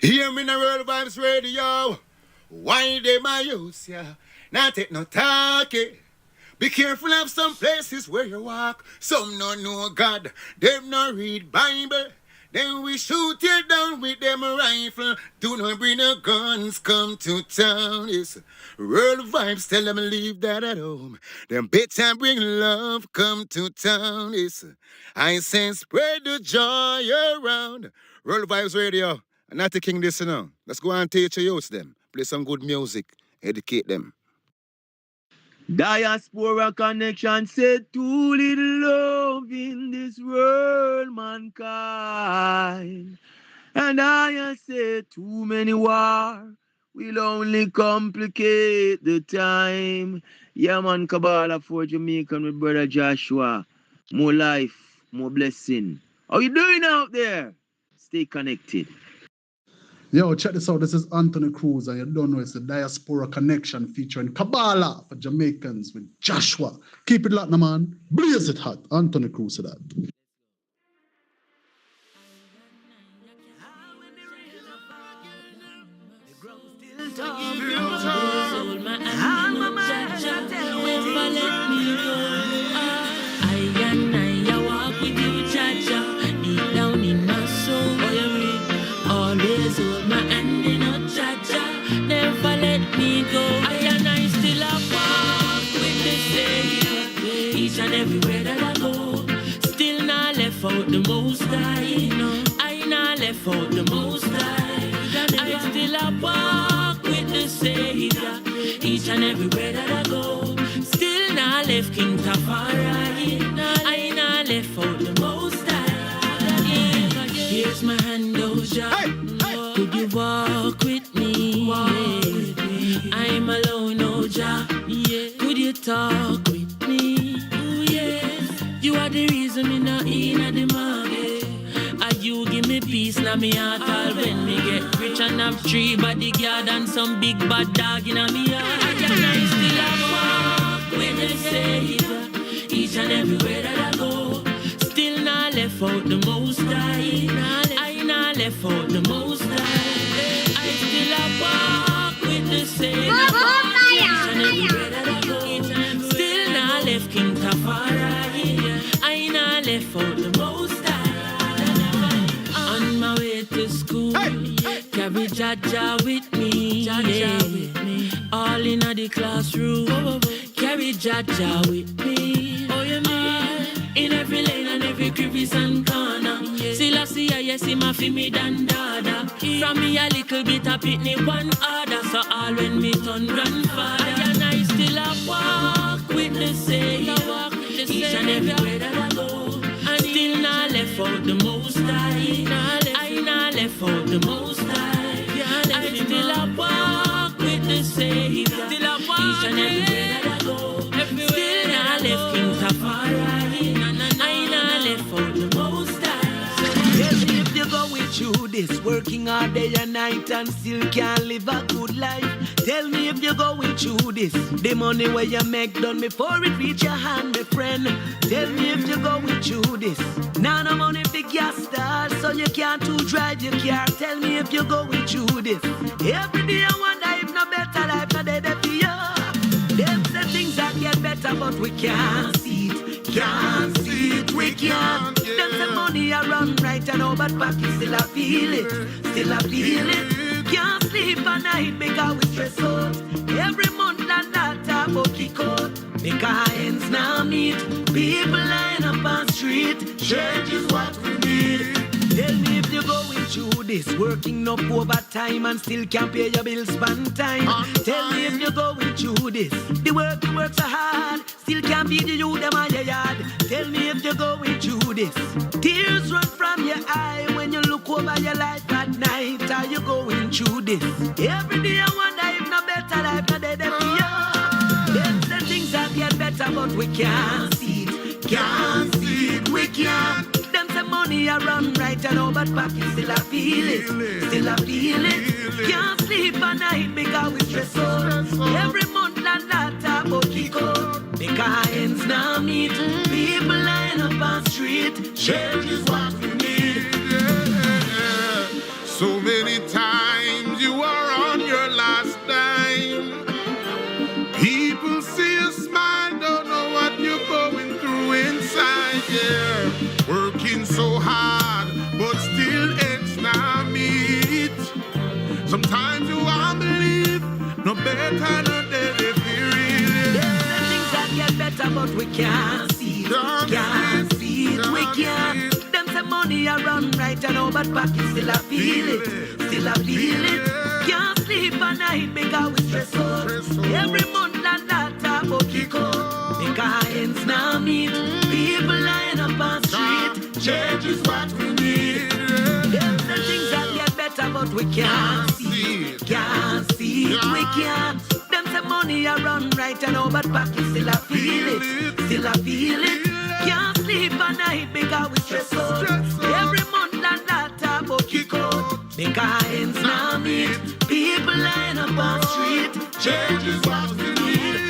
Hear me in the World Vibes Radio. Why they my use ya? Not take no talkie. Be careful of some places where you walk. Some no know God, them no read Bible. Then we shoot you down with them rifle. Do not bring no guns, come to town. It's World Vibes, tell them leave that at home. Them better bring love, come to town. It's I say spread the joy around. World Vibes Radio. Not the king this, you know. Let's go and teach your youths them. Play some good music. Educate them. Diaspora connection said too little love in this world, mankind. And I said too many war will only complicate the time. Yeah, man, Kabbalah for Jamaican with brother Joshua. More life, more blessing. How you doing out there? Stay connected. Yo, check this out. This is Anthony Cruz, and you don't know it's the Diaspora Connection featuring Kabbalah for Jamaicans with Joshua. Keep it locked, man. Blaze it hot. Anthony Cruz said that. Everywhere that I go, still not left out the most high. I not left out the most high. I still a walk with the Savior. Each and everywhere that I go, still not left King Tafari. I not left out the most high. Here's my hand, oh Jah. Could you walk with me? I'm alone, oh Jah. Could you talk with me? You are the reason me not in the market. And you give me peace now me heart all when me get rich and have 3 bodyguard and some big bad dog in me heart. And I still have walk with the Savior. Each and everywhere that I go, still not left out the most high. I not left out the most high. I still have walk with the Savior. Each and everywhere that I go, still not left King Tafari. Left out the most high. On my way to school, carry Jaja with me. All in the classroom, carry Jaja with me. Oh, you mean? In every lane and every crevice and corner. Still I see yes, him a fi me dan dada. From me a little bit a pitney one order. So all when me turn grandfather. And I still a walk with the Savior. Each and everywhere that I go, still not left out the most high. I not left out the most high. I still a walk with the Savior. Still a walk each and everywhere that I go. Still not left King Tafari. I not left out the most high. Tell me if you're going through this, working all day and night and still can't live a good life. Tell me if you're going through this, the money where you make done before it reach your hand, my friend. Tell me if you're going through this, now no money for gas stars, so you can't to drive your car. Tell me if you're going through this, every day I wonder if no better life no dead for you. Them say things that get better, but we can't see it. Can't see it, we can't. Them say money I run right and all but back still I feel it, still I feel it. Can't sleep at night because we stress out. Every month and that talk about kick out. Because ends now meet. People lying up on street. Change is what we need. Tell me if you're going through this, working up overtime and still can't pay your bills on time. Tell me if you're going through this, the work you work so hard, still can't feed you them on your yard. Tell me if you're going through this, tears run from your eye when you look over your life at night. Are you going through this? Every day I wonder if no better life no dead for you. Them say things that get better but we can't see it. Can't see it, we can't. Them say money I run right and all but pocket still I feel it. Still I feel it. Can't sleep at night because we stress out. Every month and that talk about kick out. Because ends now meet. People lying up on street. Change is what we need. So many times we can't see it. Can't see it, we can't. Them say money a run right and over pocket still a feel it. Still a feel it. Can't sleep at night because we stress out. Every month and that talk about kick out. Because ends now meet. People lying up on street. Change is what we need. Them say things that get better but we can't see it. Can't see it, we can't. Them say money a run right and over pocket still a feel it. Still a feel it. Can't sleep at night because we stress out. Every month and that talk about kick out. Because ends now meet. People lying up on street. Change is what we need.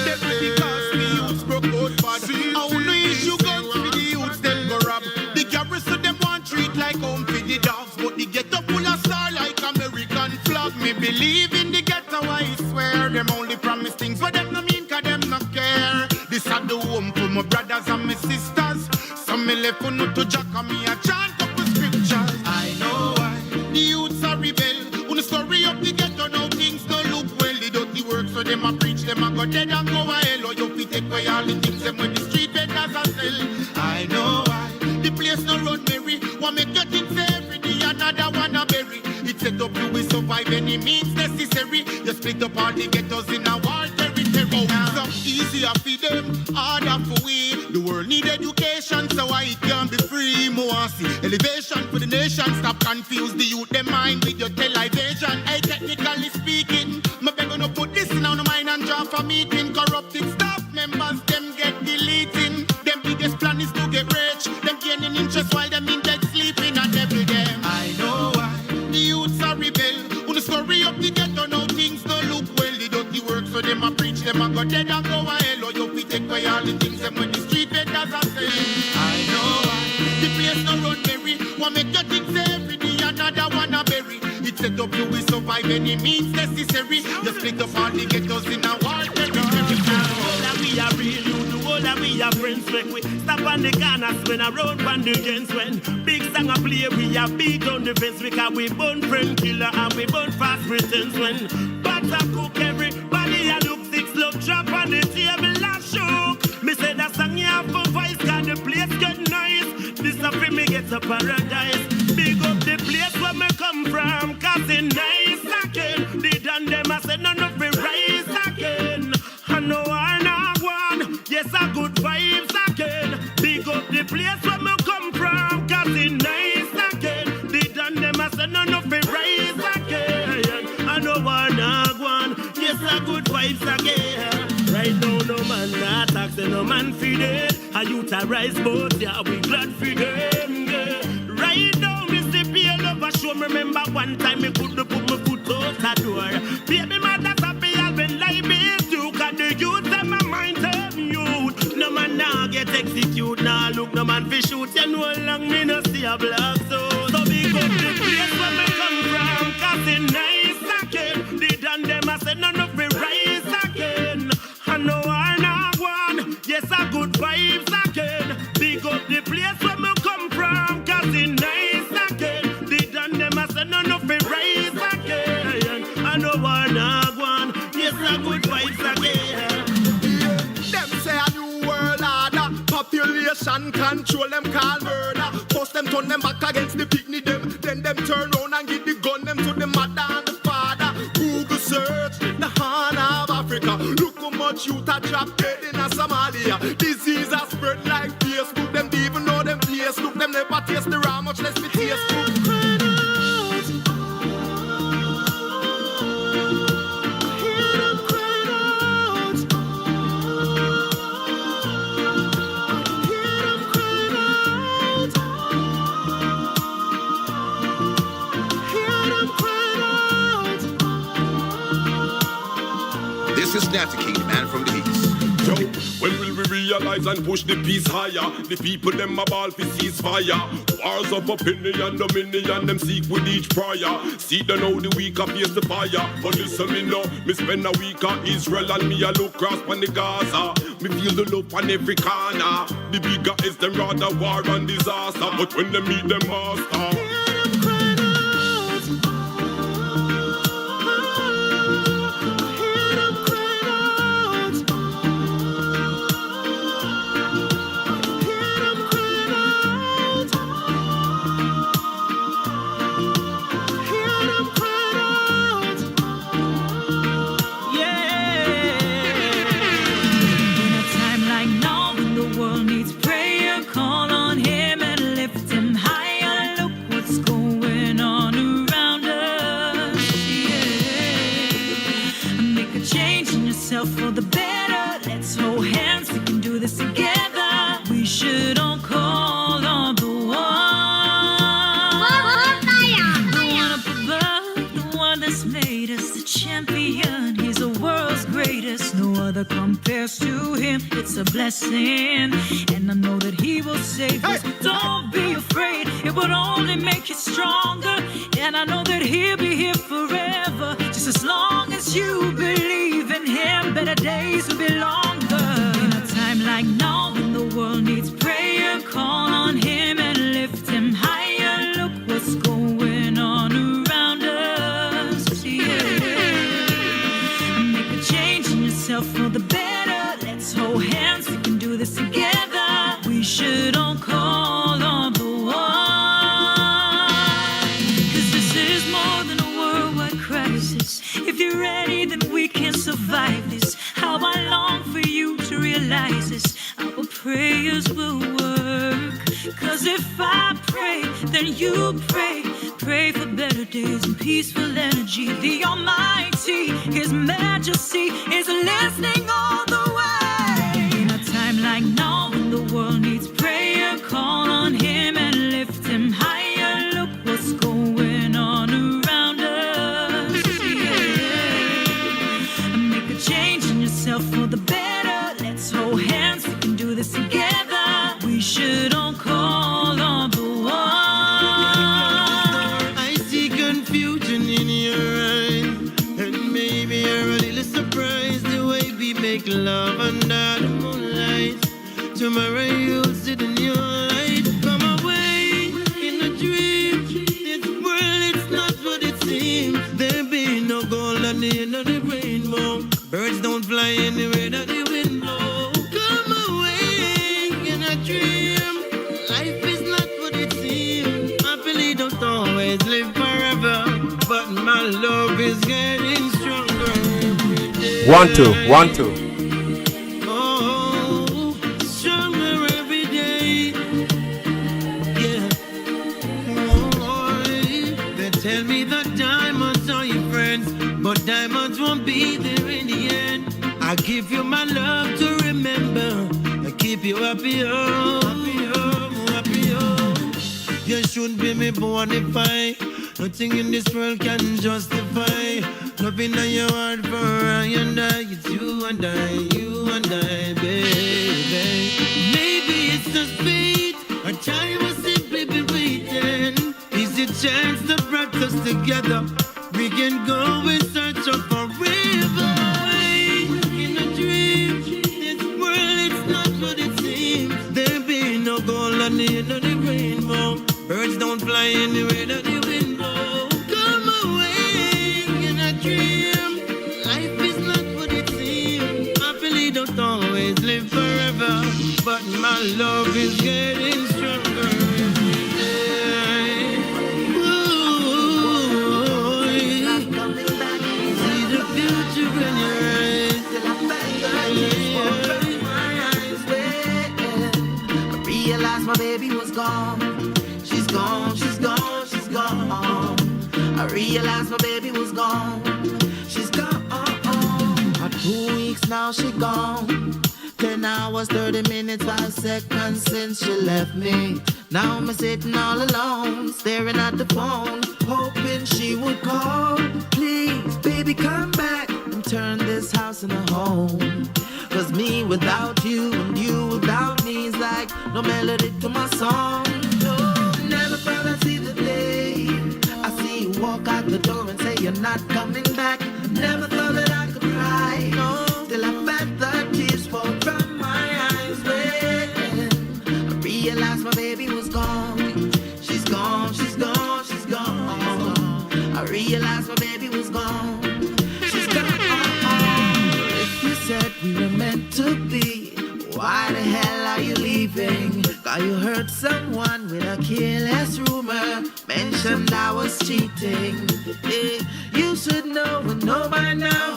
Definitely because the youths broke out bad. I only issue guns for the youths them go rob. The garrison them want treat like home for the dogs. But the ghetto full of star like American flag. Me believe in the ghetto, I swear. Them only promise things but them no mean cause them no care. This are the home for my brothers and my sisters. Some me left for no to jack and me a chant couple scriptures. I know why the youths are rebel. When the story of the ghetto now things don't look well. The dirty work so them a preach, them a go dead and go a hell. Or you fit take away all the things them when the street vendors a sell. I know why the place no run merry. One make your things every day, another one a bury. It's set up you will survive any means necessary. You split up all the ghettos in a war territory. Some easier for them, harder for we. The world need education so I it can be free. More see elevation for the nation. Stop confuse the youth them mind with your television. Hey, technically speaking, my beg no put this in on mind and draw for meeting. Corrupted staff members them get deleting. Them biggest plan is to get rich. Them gaining interest while them in bed sleeping and every day. I know why the youths are rebel. When the story of the ghetto now things don't look well. The dirty work so them a preach, them a go dead and go a hell. Or you fit take away all the things them when the street vendors are saying. I know why the place no run merry. One make your things every day, another one a bury. It's set up you will survive any means necessary. You split up all the ghettos in a war territory. We are real, you do all that we are friends. Make we stop on the corner, spin around on the gens. When big song a play, we are beat on the fence. Because we burn friend killer and we burn fast pretense. When butter cook, everybody a look six love drop on the table and shook. Me say that song you have for voice, cause the place get nice. This a for me get a paradise. Big up the place where me come from, cause it nice again. The done them a say none of it rise again. I know I not one, yes a good vibes again. Big up the place where me come from, cause it nice again. The done them a say none of it rise again. I know I not one, yes a good vibes again. Right now no man not tax and no man feed it. I youth a rise but yeah we glad for them. Yeah. Right now me see pale over show. Remember one time me couldn't put my foot out the door. Baby mother's happy I've been like this too. Cause the youth and my mind them youth. No man now get execute. Now look no man fi shoot. You know long me no see a black so. So big up the place where me come from. Cause it nice again. The done them I said none of it rise again. I know I not one. Yes a good vibes again. Big up the place where me come from. Cause it nice again. The done them I said none of it rise again. I know I not one. Yes a good vibes again. Them say a new world order. Population control them call murder. First them turn them back against the picnic them. Then them turn round and give the gun them to the mother and the father. Google search the Horn of Africa. Look how much youth are dropped dead in a Somalia. Disease has spread like Facebook. Them don't even know them place. Look them never taste the raw, much less the taste. This is Natty King, the man from the east. Yo, when will we realize and push the peace higher? The people them a ball for ceasefire. Wars of opinion, dominion, them seek with each prayer. See them now the weak face the fire. But listen me now, me spend a week on Israel and me a look cross on the Gaza. Me feel the love on every corner. The bigger is them rather war and disaster. But when they meet them master, it's a blessing. And I know that He will save us. Don't be afraid, it will only make you stronger. And I know that He'll be here forever, just as long as you believe in Him. Better days will be longer. In a time like now, when the world needs prayer, call on Him and lift Him higher. Look what's going on around us. Yeah. Make a change in yourself for the better. Let's hold hands, we can do this together. We should all call on the one, 'cause this is more than a worldwide crisis. If you're ready, then we can survive this. How I long for you to realize this. Our prayers will work, 'cause if I pray, then you pray. Pray for better days and peaceful energy. The Almighty, His majesty is listening all the way. In a time like now, when the world needs prayer, call on Him and lift Him higher. Look what's going on around us. Yeah. Make a change in yourself for the better. Let's hold hands, we can do this together. We should all call on the one. I see confusion in your eyes, and maybe you're a little surprised the way we make love under the moonlight. Tomorrow you'll sit in your light. Come away in a dream. This world, it's not what it seems. There be no gold at the end of the rainbow. Birds don't fly anywhere that the wind blows. Come away in a dream. Life is not what it seems. Happily don't always live forever, but my love is getting stronger every day. 1, 2, 1, 2. Oh, stronger every day. Yeah. Oh, they tell me that diamonds are your friends, but diamonds won't be there in the end. I give you my love to remember. I keep you happy, oh, happy, oh, happy, oh. You shouldn't be me bonify. Nothing in this world can justify. Nothing in your heart for I and I. It's you and I, baby. Maybe it's just fate, or time has simply been waiting. Is it chance to bring us together? We can go in search of forever. In a dream, this world, it's not what it seems. There be no gold at the end of the rainbow. Birds don't fly anywhere that the wind blows. Come away in a dream. Life is not what it seems. Happily don't always live forever, but my love is getting stronger every day. Ooh, see the future in your eyes. I realized my baby was gone. She's gone, she's gone, she's gone. I realized my baby was gone. She's gone. 2 weeks now she gone. 10 hours, 30 minutes, 5 seconds since she left me. Now I'm sitting all alone, staring at the phone, hoping she would call. Please, baby, come back and turn this house into a home. 'Cause me without you and you without me is like no melody to my song. No, never thought I'd see the day I see you walk out the door and say you're not coming back. Never thought that I could cry, no, till I felt the tears fall from my eyes. When I realized my baby was gone. She's gone, she's gone, she's gone. I realized my baby was gone. She's gone. If you said we were meant to be, why the hell are you leaving? 'Cause you hurt someone with a careless rumor, mentioned I was cheating. Yeah, you should know and know by now.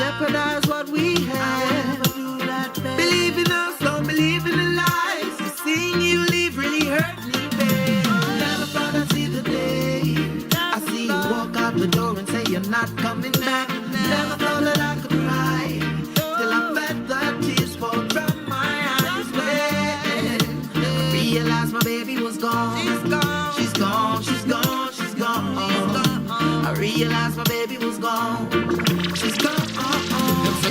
Jeopardize what we had. Believe in us, don't believe in the lies. Seeing you leave really hurt me, babe. Never thought I'd see the day I see you walk out the door and say you're not coming back. Never thought that I could cry till I felt the tears fall from my eyes. Realized my baby was gone. She's gone, she's gone, she's gone, she's gone. I realized my baby was gone. She's gone.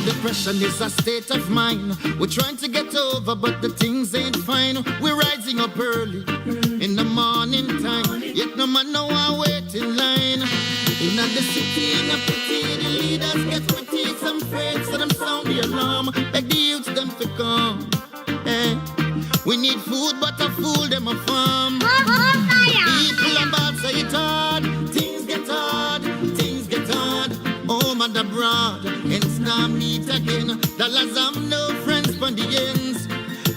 depression is a state of mind. We're trying to get over, but the things ain't fine. We're rising up early in the morning time, yet no man no one wait in line. In the city, in a pity, the leaders get pretty. Some afraid, so them sound the alarm. Beg the youths them to come. Hey. We need food, but a fool them a farm. People about say it hard. Things get hard, things get hard. Home and abroad, ends now meet again. Dollars have no friends from the ends.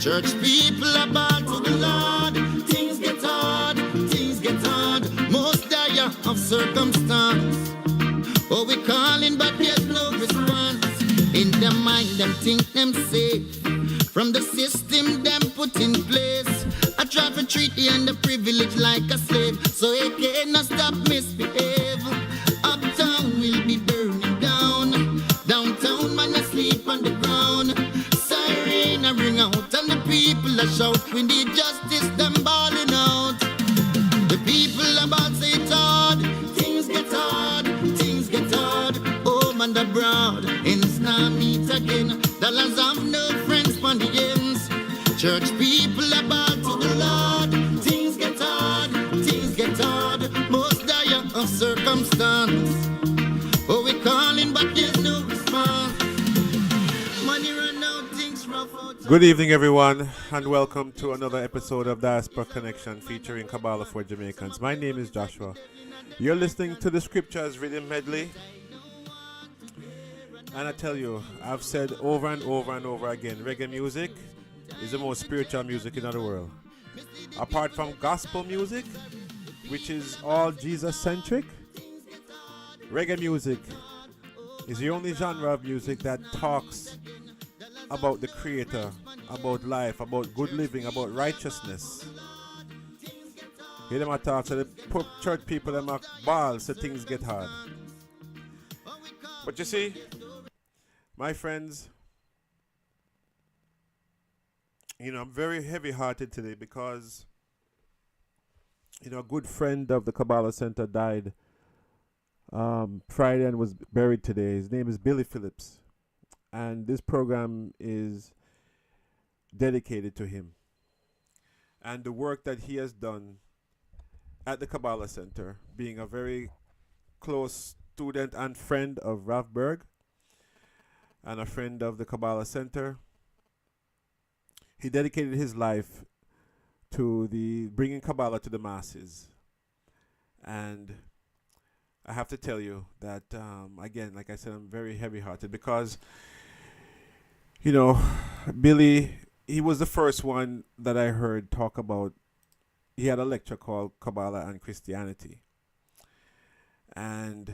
Church people about to the Lord. Things get hard, things get hard. Most dire of circumstance. Oh, we calling, but there's no response. In their mind, them think them safe. From the system them put in place, I try to treat the underprivileged like a slave, so it cannot stop misbehave. Uptown will be burning down, downtown man asleep on the ground. Siren a ring out and the people a shout, we need justice, them balling out. The people about say it hard, things get hard, things get hard. Home and abroad, ends now meet again. Dollars have no friends from the ends. Church people about to the Lord. Things get hard, things get hard. Most dire of circumstance. Oh, we calling, but there's no response. Money run out, things rough out. Good evening, everyone, and welcome to another episode of Diaspora Connection featuring Kabbalah for Jamaicans. My name is Joshua. You're listening to the Scriptures Rhythm Medley. And I tell you, I've said over and over and over again, reggae music is the most spiritual music in the world. Apart from gospel music, which is all Jesus-centric, reggae music is the only genre of music that talks about the Creator, about life, about good living, about righteousness. Hear them talk, so the church people them are ball, so things get hard. But you see, my friends, I'm very heavy-hearted today because, a good friend of the Kabbalah Center died Friday and was buried today. His name is Billy Phillips, and this program is dedicated to him and the work that he has done at the Kabbalah Center, being a very close student and friend of Ralph Berg, and a friend of the Kabbalah Center. He dedicated his life to the bringing Kabbalah to the masses. And I have to tell you that, again, like I said, I'm very heavy-hearted because, Billy, he was the first one that I heard talk about. He had a lecture called Kabbalah and Christianity. And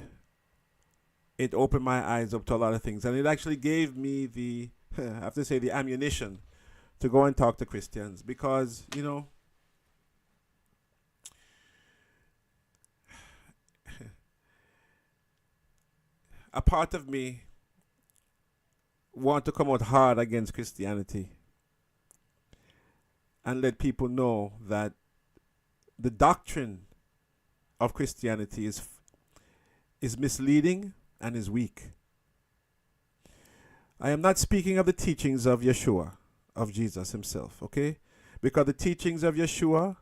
it opened my eyes up to a lot of things. And it actually gave me the, I have to say, the ammunition to go and talk to Christians. Because, a part of me want to come out hard against Christianity and let people know that the doctrine of Christianity is misleading and is weak. I am not speaking of the teachings of Yeshua, of Jesus himself, okay? Because the teachings of Yeshua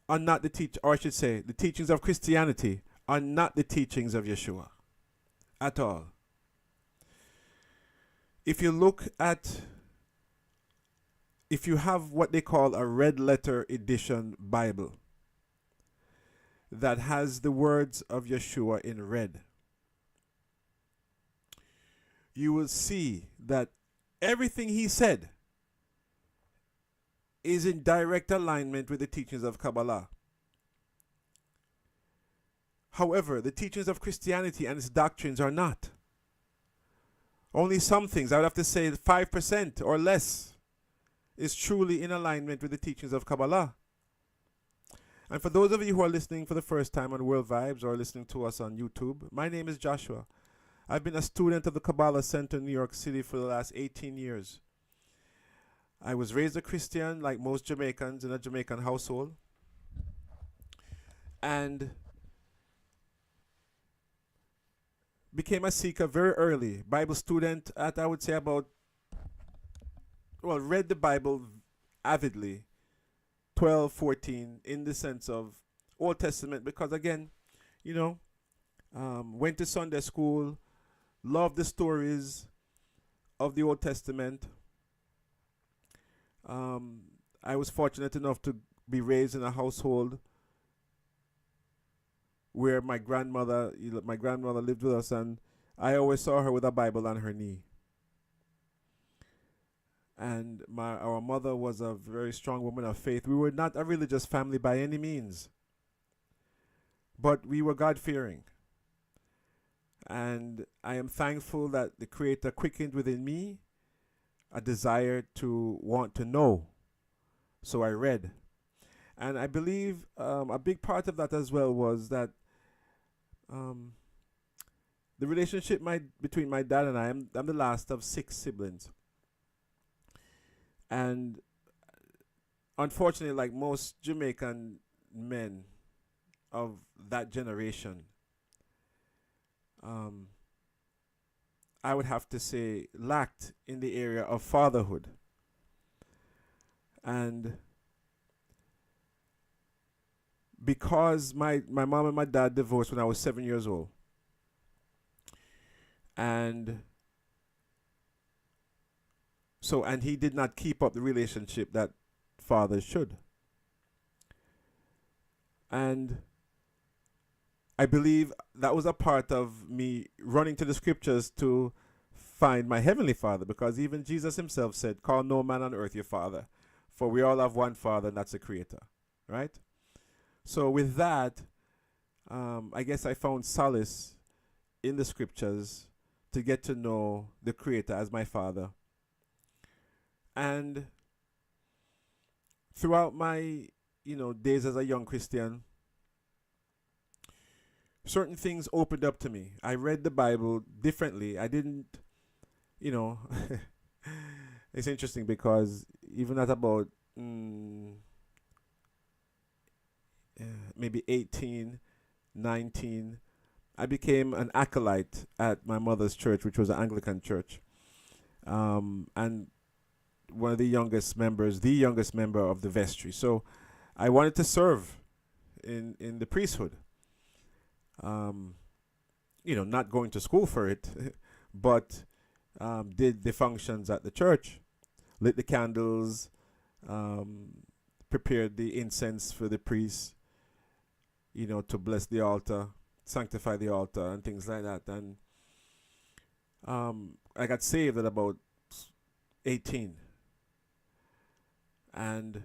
are not the the teachings of Christianity are not the teachings of Yeshua at all. If you have what they call a red letter edition Bible that has the words of Yeshua in red, you will see that everything he said is in direct alignment with the teachings of Kabbalah. However, the teachings of Christianity and its doctrines are not. Only some things, I would have to say 5% or less, is truly in alignment with the teachings of Kabbalah. And for those of you who are listening for the first time on World Vibes or listening to us on YouTube, my name is Joshua. I've been a student of the Kabbalah Center in New York City for the last 18 years. I was raised a Christian like most Jamaicans in a Jamaican household. And became a seeker very early. Bible student at, I would say, about, well, read the Bible avidly, 12, 14, in the sense of Old Testament, because again, you know, went to Sunday school, loved the stories of the Old Testament. I was fortunate enough to be raised in a household where my grandmother lived with us, and I always saw her with a Bible on her knee. And our mother was a very strong woman of faith. We were not a religious family by any means, but we were God-fearing. And I am thankful that the Creator quickened within me a desire to want to know. So I read. And I believe a big part of that as well was that the relationship between my dad and I'm the last of 6 siblings. And unfortunately, like most Jamaican men of that generation, I would have to say lacked in the area of fatherhood. And because my mom and my dad divorced when I was 7 years old, and he did not keep up the relationship that fathers should. And I believe that was a part of me running to the scriptures to find my heavenly Father, because even Jesus himself said, "Call no man on earth your father, for we all have one Father, and that's the Creator." Right? So with that, I guess I found solace in the scriptures to get to know the Creator as my Father. And throughout my, days as a young Christian, certain things opened up to me. I read the Bible differently. I didn't, it's interesting because even at about maybe 18, 19, I became an acolyte at my mother's church, which was an Anglican church. And one of the youngest member of the vestry. So I wanted to serve in the priesthood. Not going to school for it, but did the functions at the church, lit the candles, prepared the incense for the priests, to bless the altar, sanctify the altar, and things like that. And I got saved at about 18. And,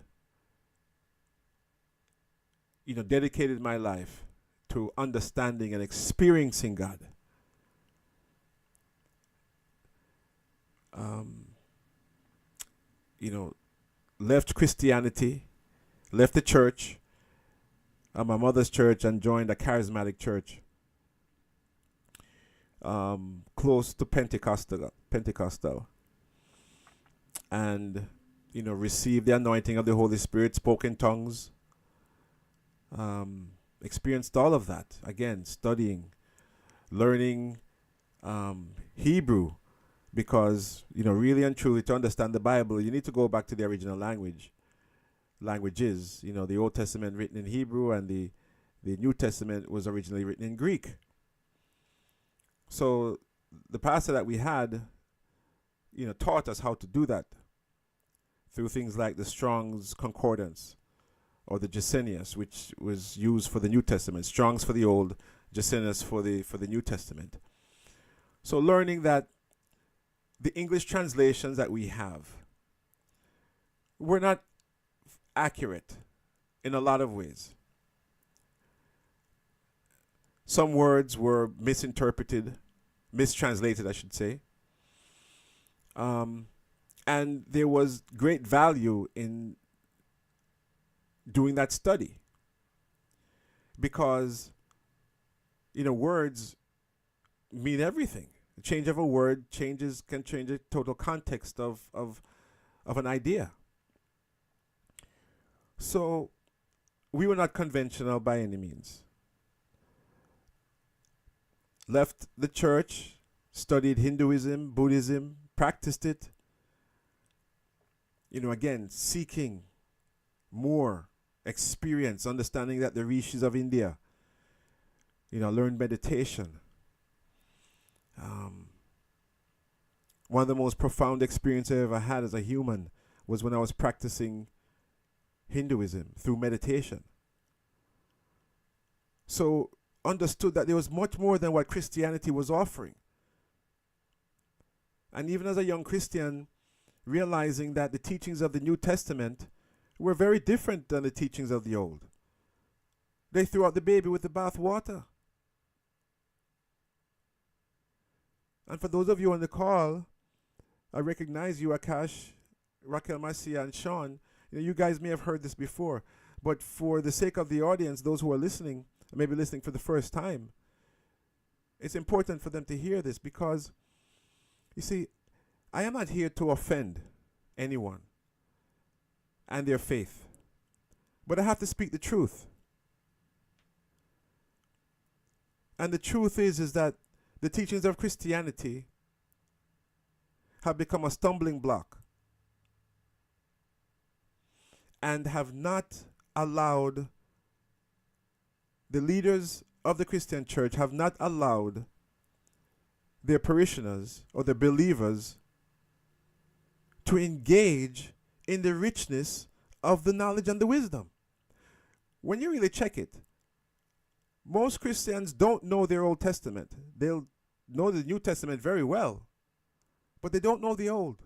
dedicated my life to understanding and experiencing God. Left Christianity, left the church, my mother's church, and joined a charismatic church, close to Pentecostal, and received the anointing of the Holy Spirit, spoke in tongues, experienced all of that. Again, studying, learning Hebrew, because really and truly to understand the Bible, you need to go back to the original languages. The Old Testament written in Hebrew, and the New Testament was originally written in Greek. So the pastor that we had, taught us how to do that through things like the Strong's Concordance, or the Gesenius, which was used for the New Testament. Strong's for the Old, Gesenius for the New Testament. So learning that the English translations that we have were not accurate in a lot of ways. Some words were misinterpreted, mistranslated, I should say. And there was great value in doing that study, because words mean everything. The change of a word can change the total context of an idea. So we were not conventional by any means. left the church, studied Hinduism, Buddhism, practiced it. Again, seeking more experience, understanding that the rishis of India, learned meditation. One of the most profound experiences I ever had as a human was when I was practicing Hinduism through meditation. So understood that there was much more than what Christianity was offering. And even as a young Christian, realizing that the teachings of the New Testament were very different than the teachings of the Old. They threw out the baby with the bath water. And for those of you on the call, I recognize you, Akash, Raquel Marcia, and Sean. You guys may have heard this before, but for the sake of the audience, those who are listening, maybe listening for the first time, it's important for them to hear this because, you see, I am not here to offend anyone and their faith, but I have to speak the truth. And the truth is that the teachings of Christianity have become a stumbling block and have not allowed the leaders of the Christian church have not allowed their parishioners or the believers to engage in the richness of the knowledge and the wisdom. When you really check it, most Christians don't know their Old Testament. They'll know the New Testament very well, but they don't know the Old.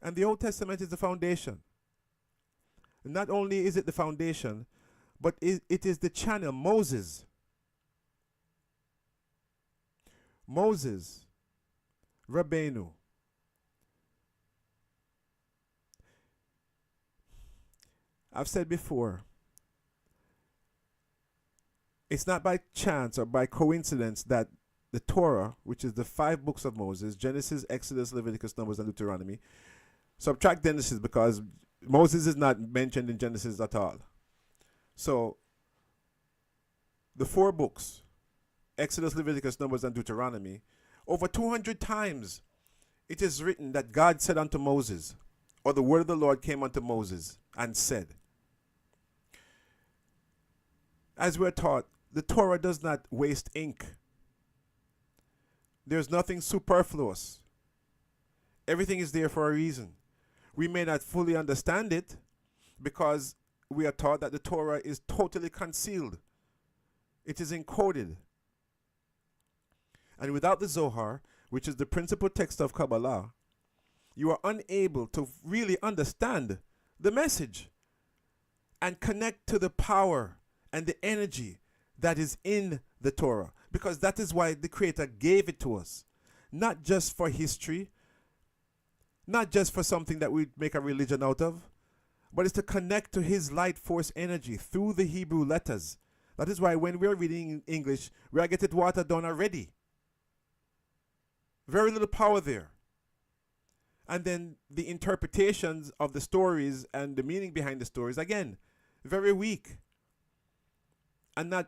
And the Old Testament is the foundation. And not only is it the foundation, but it is the channel. Moses, Rabbeinu, I've said before, it's not by chance or by coincidence that the Torah, which is the 5 books of Moses, Genesis, Exodus, Leviticus, Numbers, and Deuteronomy, subtract Genesis because Moses is not mentioned in Genesis at all. So, the 4 books, Exodus, Leviticus, Numbers, and Deuteronomy, over 200 times it is written that God said unto Moses, or the word of the Lord came unto Moses and said. As we're taught, the Torah does not waste ink. There's nothing superfluous. Everything is there for a reason. We may not fully understand it because we are taught that the Torah is totally concealed. It is encoded. And without the Zohar, which is the principal text of Kabbalah, you are unable to really understand the message and connect to the power and the energy that is in the Torah. Because that is why the Creator gave it to us. Not just for history, not just for something that we make a religion out of, but it's to connect to His light force energy through the Hebrew letters. That is why when we're reading in English, we are getting watered down already. Very little power there. And then the interpretations of the stories and the meaning behind the stories, again, very weak. And not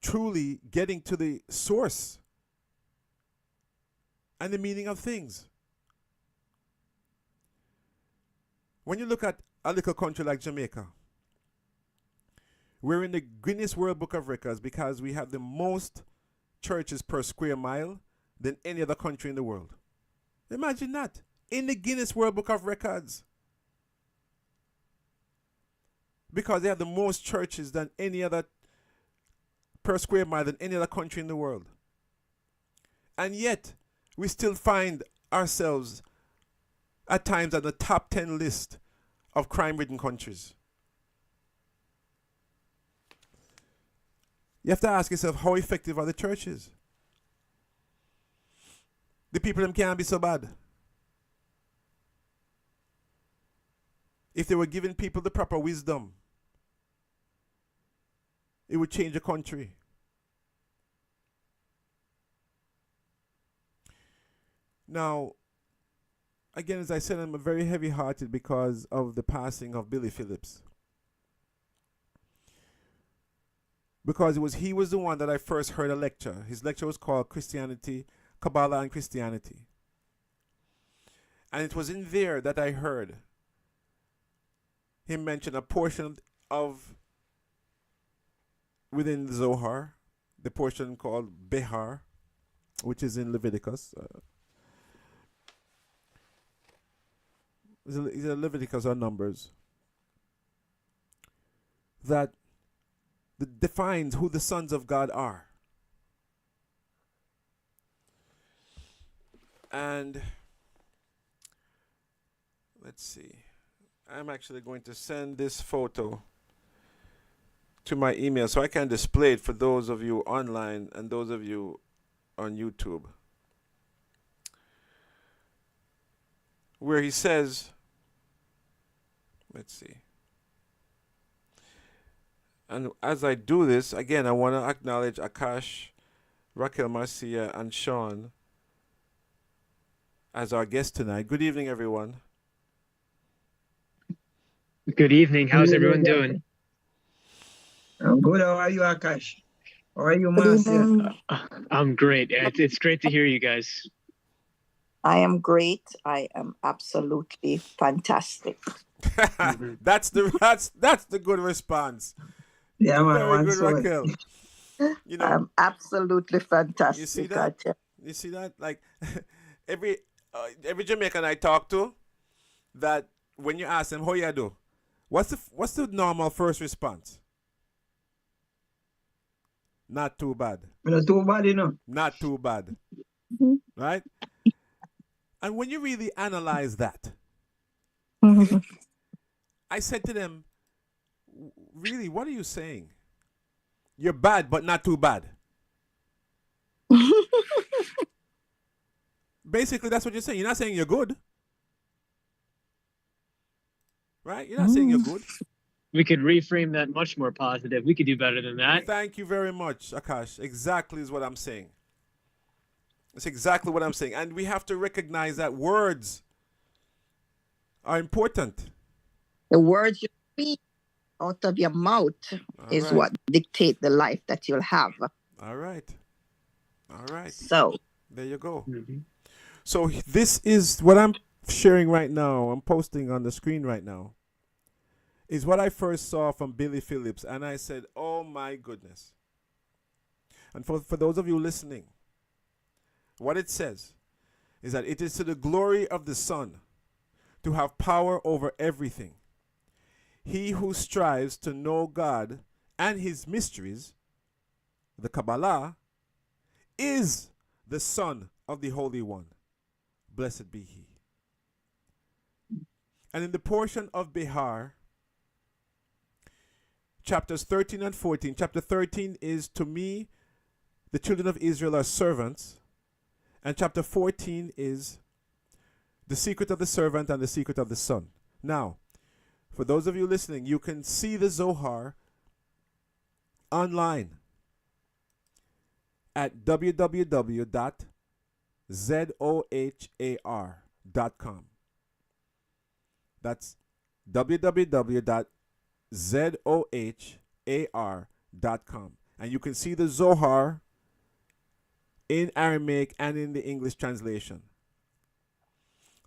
truly getting to the source and the meaning of things. When you look at a little country like Jamaica, we're in the Guinness World Book of Records because we have the most churches per square mile than any other country in the world. Imagine that. In the Guinness World Book of Records. Because they have the most churches than any other per square mile than any other country in the world. And yet, we still find ourselves at times on the top 10 list of crime-ridden countries. You have to ask yourself, how effective are the churches? The people them can't be so bad. If they were giving people the proper wisdom, it would change a country. Now, again, as I said, I'm very heavy-hearted because of the passing of Billy Phillips. because he was the one that I first heard a lecture. His lecture was called Christianity, Kabbalah and Christianity. And it was in there that I heard him mention a portion of within the Zohar, the portion called Behar, which is in Leviticus. Is it Leviticus or Numbers? That defines who the sons of God are. And let's see. I'm actually going to send this photo to my email so I can display it for those of you online and those of you on YouTube. Where he says, let's see. And as I do this, again, I want to acknowledge Akash, Raquel Marcia, and Sean as our guests tonight. Good evening, everyone. Good evening. How's everyone doing? I'm good. How are you, Akash? How are you, Marcia? I'm great. It's great to hear you guys. I am great. I am absolutely fantastic. That's the good response. Yeah, man. Very good, Raquel. You know, I'm absolutely fantastic. You see that? You see that? Like every Jamaican I talk to, that when you ask them how you do, what's the normal first response? Not too bad. Not too bad, you know. Not too bad. Right? And when you really analyze that, I said to them, really, what are you saying? You're bad, but not too bad. Basically, that's what you're saying. You're not saying you're good. Right? You're not saying you're good. We could reframe that much more positive. We could do better than that. Thank you very much, Akash. Exactly is what I'm saying. That's exactly what I'm saying. And we have to recognize that words are important. The words you speak out of your mouth is what dictate the life that you'll have. All right. All right. So there you go. So this is what I'm sharing right now. I'm posting on the screen right now. Is what I first saw from Billy Phillips, and I said, oh my goodness. And for those of you listening, what it says is that it is to the glory of the Son to have power over everything. He who strives to know God and his mysteries, the Kabbalah, is the Son of the Holy One. Blessed be he. And in the portion of Behar, chapters 13 and 14, chapter 13 is, to me, the children of Israel are servants. And chapter 14 is the secret of the servant and the secret of the son. Now, for those of you listening, you can see the Zohar online at www.zohar.com. That's www.zohar.com. And you can see the Zohar in Aramaic and in the English translation.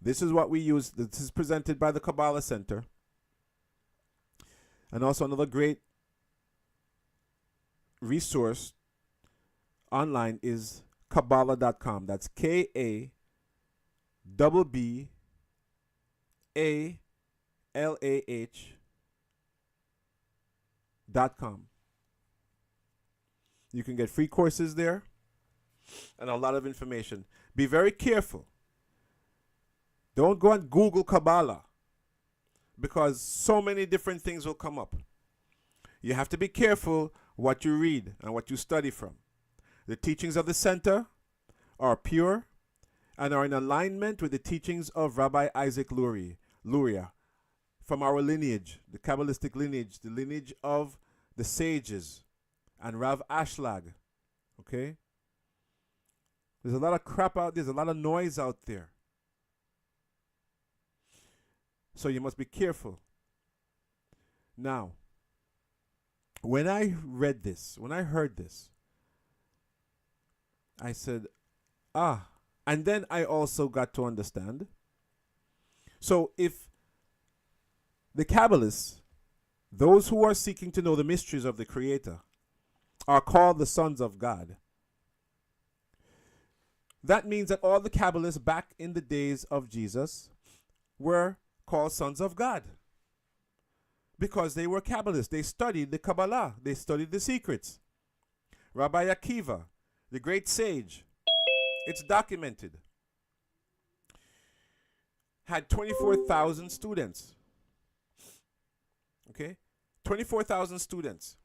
This is what we use. This is presented by the Kabbalah Center. And also another great resource online is Kabbalah.com. That's KABBALAH.com. You can get free courses there and a lot of information. Be very careful. Don't go and Google Kabbalah, because so many different things will come up. You have to be careful what you read and what you study from. The teachings of the center are pure and are in alignment with the teachings of Rabbi Isaac Luria from our lineage, the Kabbalistic lineage, the lineage of the sages, and Rav Ashlag. Okay? There's a lot of crap out there. There's a lot of noise out there. So you must be careful. Now, when I read this, when I heard this, I said, ah. And then I also got to understand. So if the Kabbalists, those who are seeking to know the mysteries of the Creator, are called the sons of God, that means that all the Kabbalists back in the days of Jesus were called sons of God. Because they were Kabbalists. They studied the Kabbalah. They studied the secrets. Rabbi Akiva, the great sage, it's documented, had 24,000 students. Okay? 24,000 students.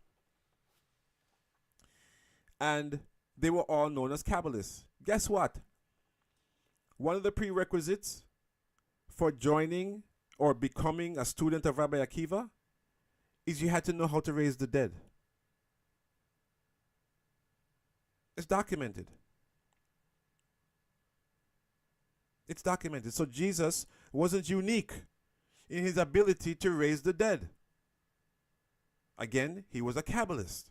And they were all known as Kabbalists. Guess what? One of the prerequisites for joining or becoming a student of Rabbi Akiva is you had to know how to raise the dead. It's documented. It's documented. So Jesus wasn't unique in his ability to raise the dead. Again, he was a Kabbalist.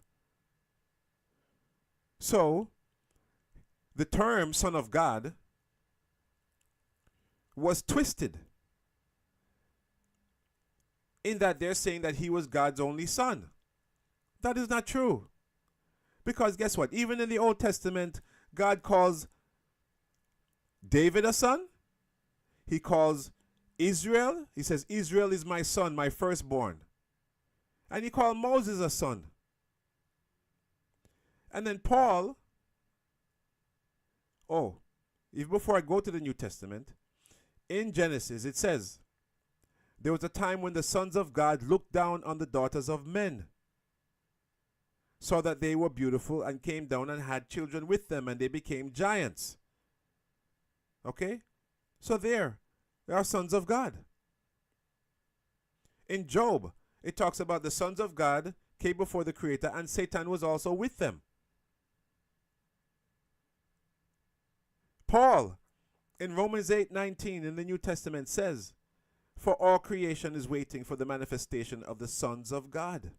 So, the term Son of God was twisted in that they're saying that he was God's only son. That is not true. Because guess what? Even in the Old Testament, God calls David a son. He calls Israel. He says, Israel is my son, my firstborn. And he called Moses a son. And then Paul, even before I go to the New Testament, in Genesis it says, there was a time when the sons of God looked down on the daughters of men, saw that they were beautiful, and came down and had children with them, and they became giants. Okay? So they are sons of God. In Job, it talks about the sons of God came before the Creator, and Satan was also with them. Paul, in Romans 8:19 in the New Testament says, for all creation is waiting for the manifestation of the sons of God.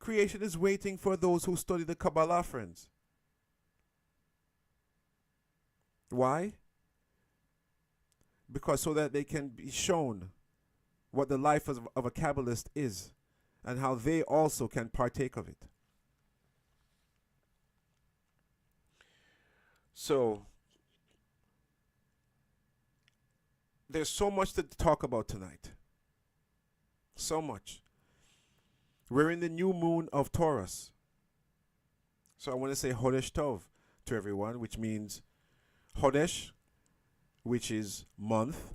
Creation is waiting for those who study the Kabbalah, friends. Why? Because so that they can be shown what the life of a Kabbalist is and how they also can partake of it. So, there's so much to talk about tonight. So much. We're in the new moon of Taurus. So I want to say Chodesh Tov to everyone, which means Chodesh, which is month,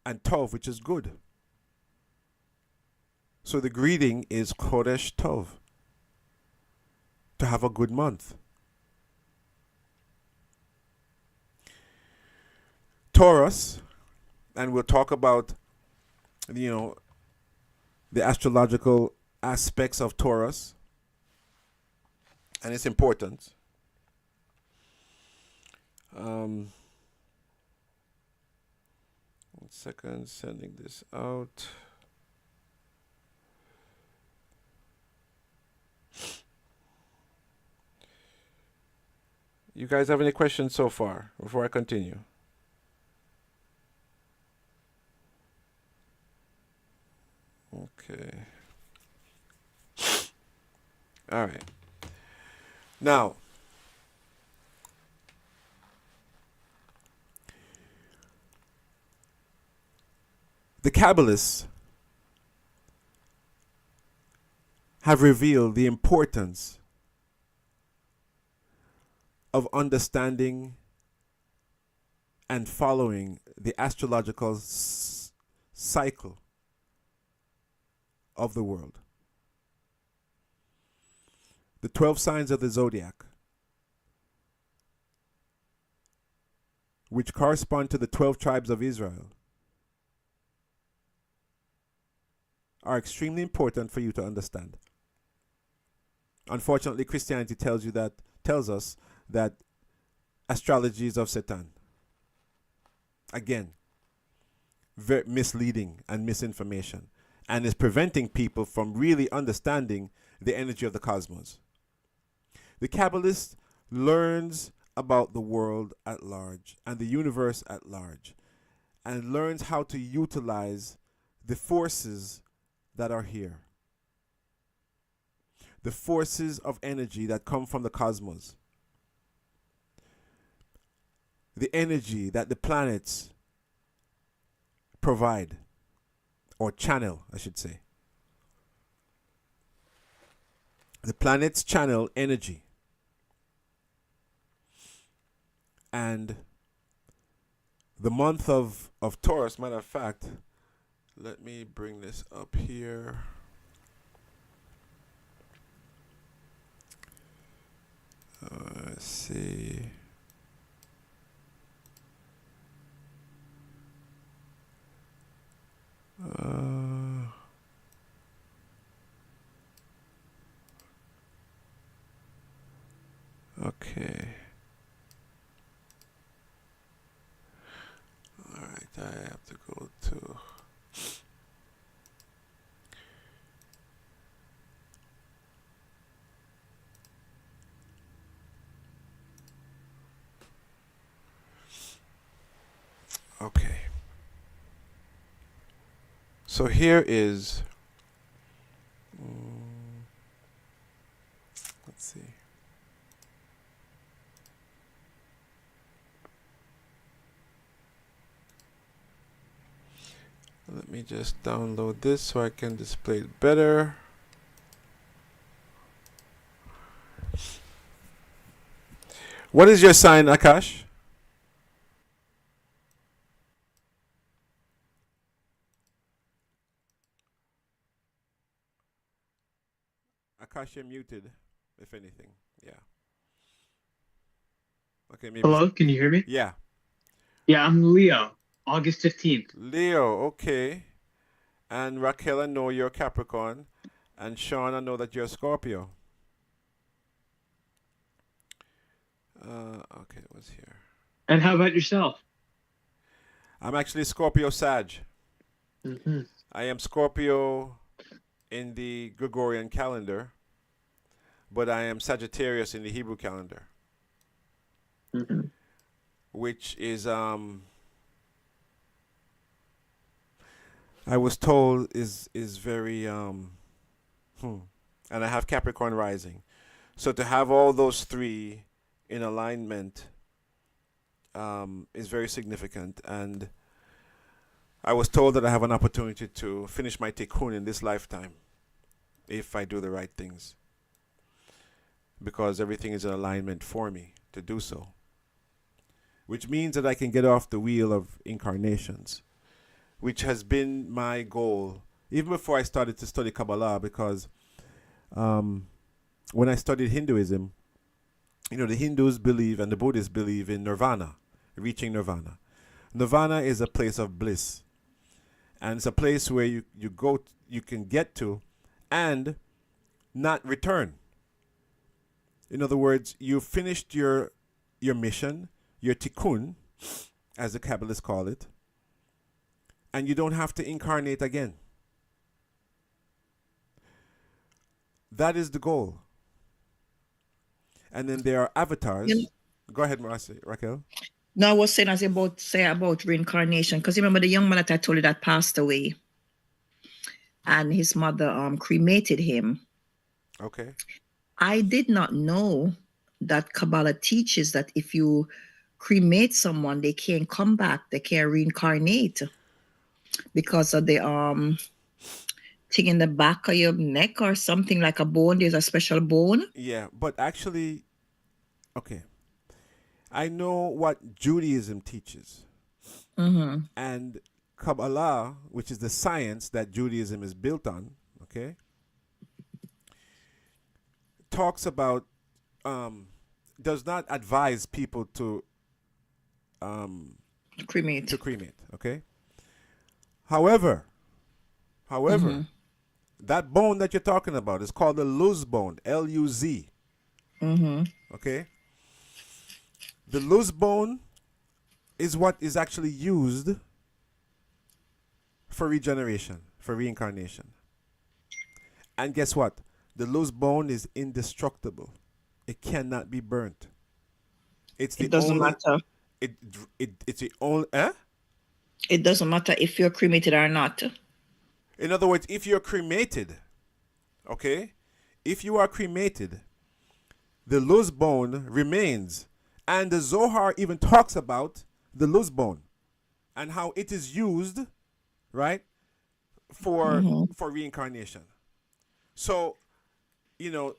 and Tov, which is good. So the greeting is Chodesh Tov, to have a good month. Taurus, and we'll talk about, the astrological aspects of Taurus and its importance. 1 second, sending this out. You guys have any questions so far before I continue? Okay. All right. Now, the Kabbalists have revealed the importance of understanding and following the astrological cycle of the world. The 12 signs of the zodiac, which correspond to the 12 tribes of Israel, are extremely important for you to understand. Unfortunately, Christianity tells us that astrology is of Satan. Again, misleading and misinformation, and is preventing people from really understanding the energy of the cosmos. The Kabbalist learns about the world at large and the universe at large, and learns how to utilize the forces that are here. The forces of energy that come from the cosmos. The energy that the planets provide, or channel, I should say. The planets channel energy. And the month of Taurus, matter of fact, let me bring this up here. Let's see. Okay. All right, I have to go to. Okay. So here is. Let's see. Let me just download this so I can display it better. What is your sign, Akash? Akash, you're muted, if anything. Yeah. Okay, maybe. Hello, can you hear me? Yeah. Yeah, I'm Leo, August 15th. Leo, okay. And Raquel, I know you're Capricorn. And Sean, I know that you're Scorpio. Okay, what's here? And how about yourself? I'm actually Scorpio Sag. Mm-hmm. I am Scorpio in the Gregorian calendar, but I am Sagittarius in the Hebrew calendar. Mm-hmm. Which is I was told is very and I have Capricorn rising. So to have all those three in alignment is very significant, and I was told that I have an opportunity to finish my tikkun in this lifetime if I do the right things, because everything is in alignment for me to do so, which means that I can get off the wheel of incarnations, which has been my goal even before I started to study Kabbalah, because when I studied Hinduism, the Hindus believe and the Buddhists believe in nirvana, reaching nirvana. Nirvana is a place of bliss, and it's a place where you go, you can get to and not return. In other words, you finished your mission, your tikkun, as the Kabbalists call it, and you don't have to incarnate again. That is the goal. And then there are avatars. Go ahead, Marcy, Raquel. No, I was saying about reincarnation, because remember the young man that I told you that passed away, and his mother cremated him. Okay. I did not know that Kabbalah teaches that if you cremate someone, they can't come back, they can't reincarnate because of the thing in the back of your neck or something like a bone. There's a special bone. Yeah, but actually, okay, I know what Judaism teaches. Mm-hmm. And Kabbalah, which is the science that Judaism is built on, okay, talks about, does not advise people to cremate. Okay. However, that bone that you're talking about is called the Luz bone, L-U-Z. Mm-hmm. Okay. The Luz bone is what is actually used for regeneration, for reincarnation. And guess what? The loose bone is indestructible. It cannot be burnt. It's the It doesn't only, matter. it's the only, eh? It doesn't matter if you're cremated or not. In other words, if you're cremated, okay? If you are cremated, the loose bone remains. And the Zohar even talks about the loose bone and how it is used, right, for reincarnation. So, you know,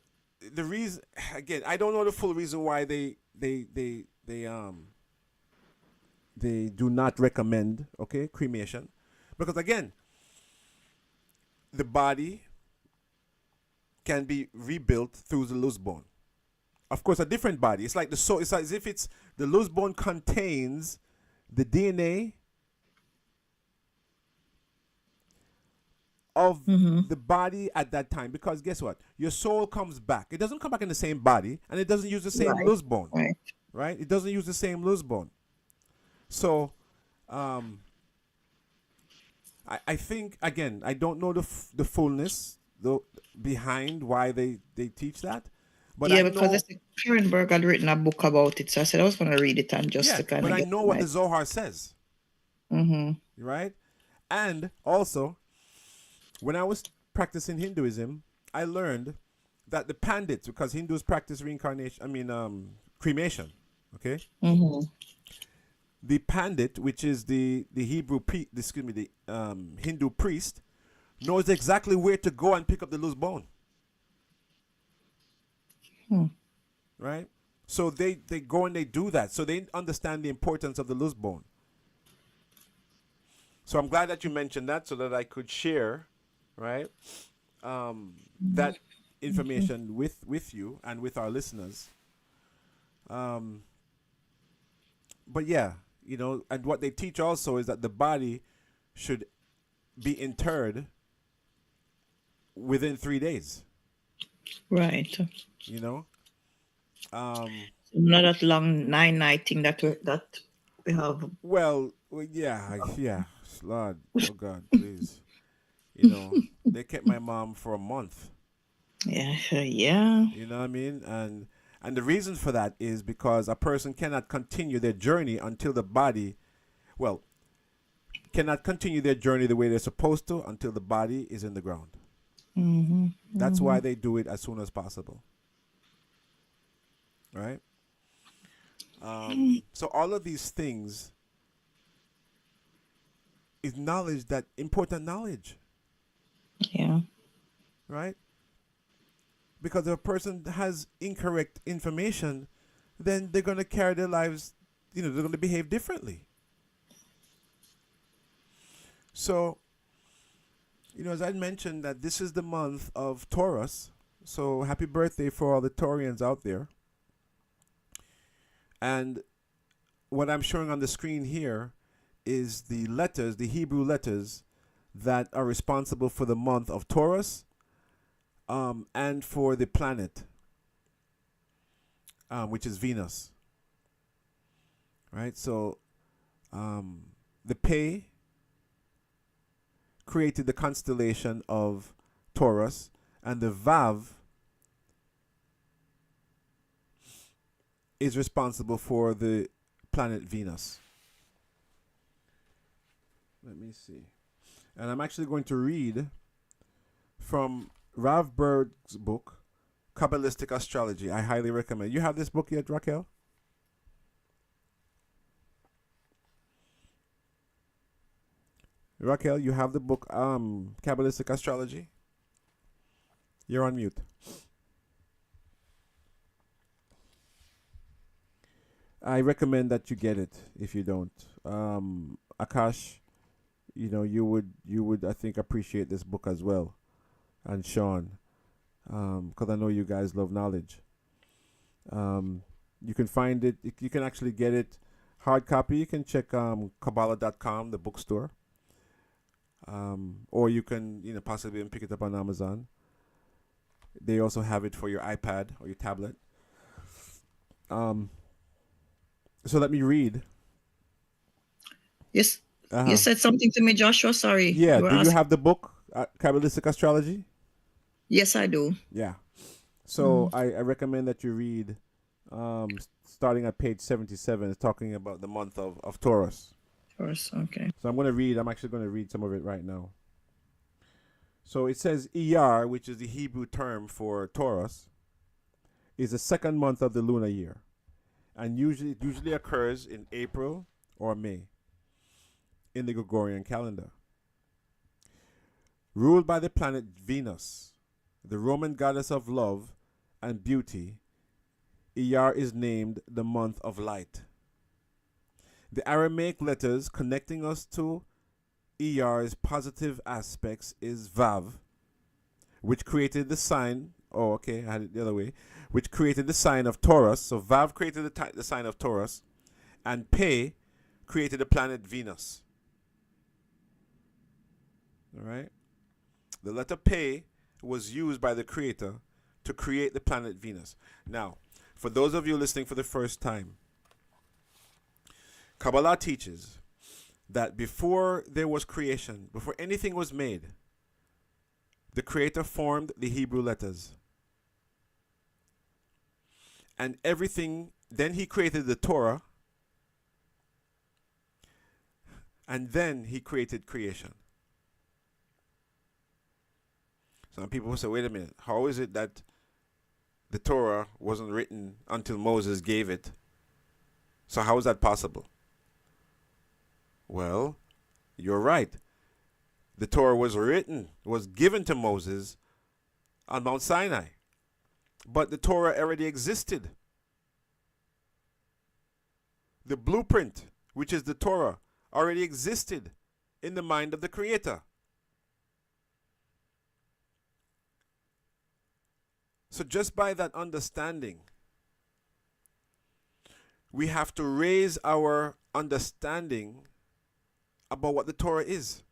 the reason, again, I don't know the full reason why they do not recommend, okay, cremation, because again, the body can be rebuilt through the loose bone. Of course, a different body. It's like the soul. It's as if it's the loose bone contains the DNA of the body at that time. Because guess what? Your soul comes back. It doesn't come back in the same body, and it doesn't use the same loose bone. Right? It doesn't use the same loose bone. So, I think again, I don't know the fullness behind why they teach that. But yeah, I because know, Kierenberg had written a book about it, so I said I was going to read it and just to kind of. But I know what the Zohar says. Right? And also, when I was practicing Hinduism, I learned that the Pandits, because Hindus practice cremation. Okay. The Pandit, which is the Hindu priest, knows exactly where to go and pick up the loose bone. Right? So they go and they do that. So they understand the importance of the loose bone. So I'm glad that you mentioned that so that I could share, right, that information with you and with our listeners. But yeah, you know, and what they teach also is that the body should be interred within 3 days. Right. You know? Not that long 9 night thing that we have. Well, yeah, Lord, oh God, please. You know, they kept my mom for a month. Yeah. You know what I mean? And the reason for that is because a person cannot continue their journey until the body, cannot continue their journey the way they're supposed to until the body is in the ground. That's why they do it as soon as possible. Right? So all of these things is knowledge, that important knowledge. Yeah. Right? Because if a person has incorrect information, then they're going to carry their lives, you know, they're going to behave differently. So, you know, as I mentioned, that this is the month of Taurus. So happy birthday for all the Taurians out there. And what I'm showing on the screen here is the letters, the Hebrew letters that are responsible for the month of Taurus, and for the planet, which is Venus. Right? So the Pei created the constellation of Taurus, and the Vav is responsible for the planet Venus. Let me see. And I'm actually going to read from Rav Berg's book, Kabbalistic Astrology. I highly recommend. You have this book yet, Raquel? Raquel, you have the book, Kabbalistic Astrology? You're on mute. I recommend that you get it if you don't. Akash, you know, you would I think appreciate this book as well, and Sean, because I know you guys love knowledge. You can find it. You can actually get it hard copy. You can check Kabbalah.com, the bookstore, or you can possibly pick it up on Amazon. They also have it for your iPad or your tablet. So let me read. Yes. Uh-huh. You said something to me, Joshua. Sorry. Yeah. were Do you asking- have the book, Kabbalistic Astrology? Yes, I do. Yeah. So I recommend that you read, starting at page 77, it's talking about the month of Taurus. Taurus, okay. So I'm actually going to read some of it right now. So it says Iyar, which is the Hebrew term for Taurus, is the second month of the lunar year, and usually occurs in April or May in the Gregorian calendar. Ruled by the planet Venus, the Roman goddess of love and beauty, Iyar is named the month of light. The Aramaic letters connecting us to Iyar's positive aspects is Vav, which created the sign. Oh, okay, I had it the other way. Which created the sign of Taurus. So Vav created the sign of Taurus, and Pe created the planet Venus. All right. The letter Pe was used by the Creator to create the planet Venus. Now, for those of you listening for the first time, Kabbalah teaches that before there was creation, before anything was made, the Creator formed the Hebrew letters. And everything, then He created the Torah, and then He created creation. Some people will say, wait a minute, how is it that the Torah wasn't written until Moses gave it? So how is that possible? Well, you're right. The Torah was given to Moses on Mount Sinai. But the Torah already existed. The blueprint, which is the Torah, already existed in the mind of the Creator. So just by that understanding, we have to raise our understanding about what the Torah is.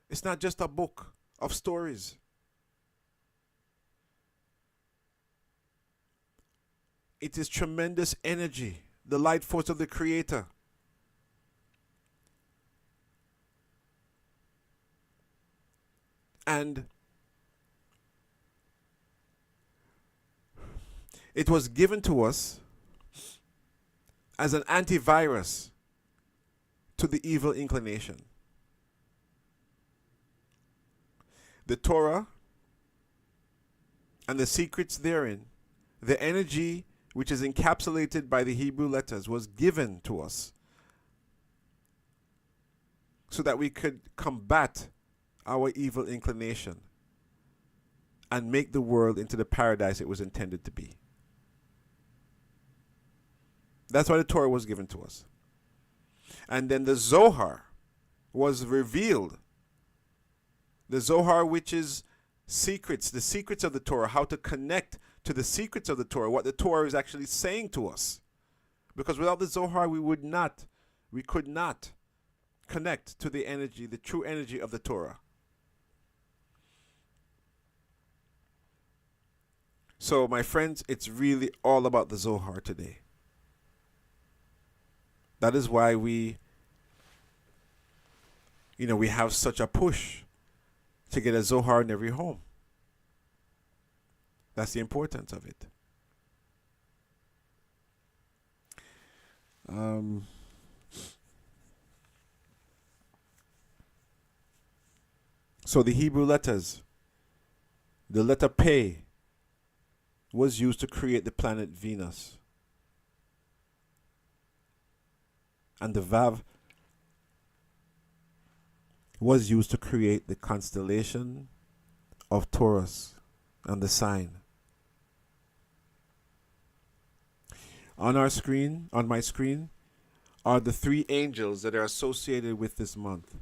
It's not just a book of stories. It is tremendous energy, the light force of the Creator. And it was given to us as an antivirus to the evil inclination. The Torah and the secrets therein, the energy which is encapsulated by the Hebrew letters, was given to us so that we could combat our evil inclination and make the world into the paradise it was intended to be. That's why the Torah was given to us. And then the Zohar was revealed. The Zohar, which is secrets, the secrets of the Torah, how to connect to the secrets of the Torah, what the Torah is actually saying to us. Because without the Zohar, we could not connect to the energy, the true energy of the Torah. So, my friends, it's really all about the Zohar today. That is why we have such a push to get a Zohar in every home. That's the importance of it. So the Hebrew letters, the letter Pe, was used to create the planet Venus. And the Vav was used to create the constellation of Taurus and the sign. On my screen, are the three angels that are associated with this month.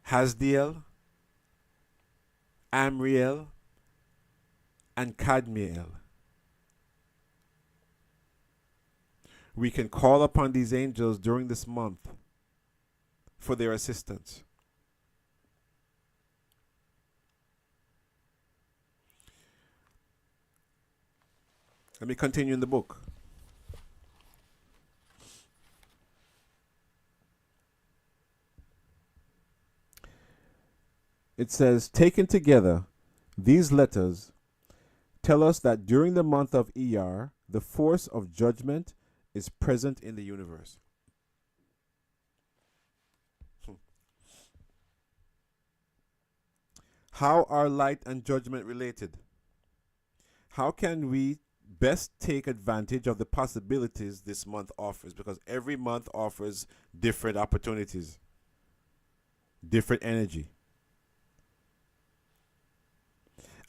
Hasdiel, Amriel, and Kadmiel. We can call upon these angels during this month for their assistance. Let me continue in the book. It says, taken together, these letters tell us that during the month of ER, the force of judgment is present in the universe. How are light and judgment related? How can we best take advantage of the possibilities this month offers? Because every month offers different opportunities, different energy.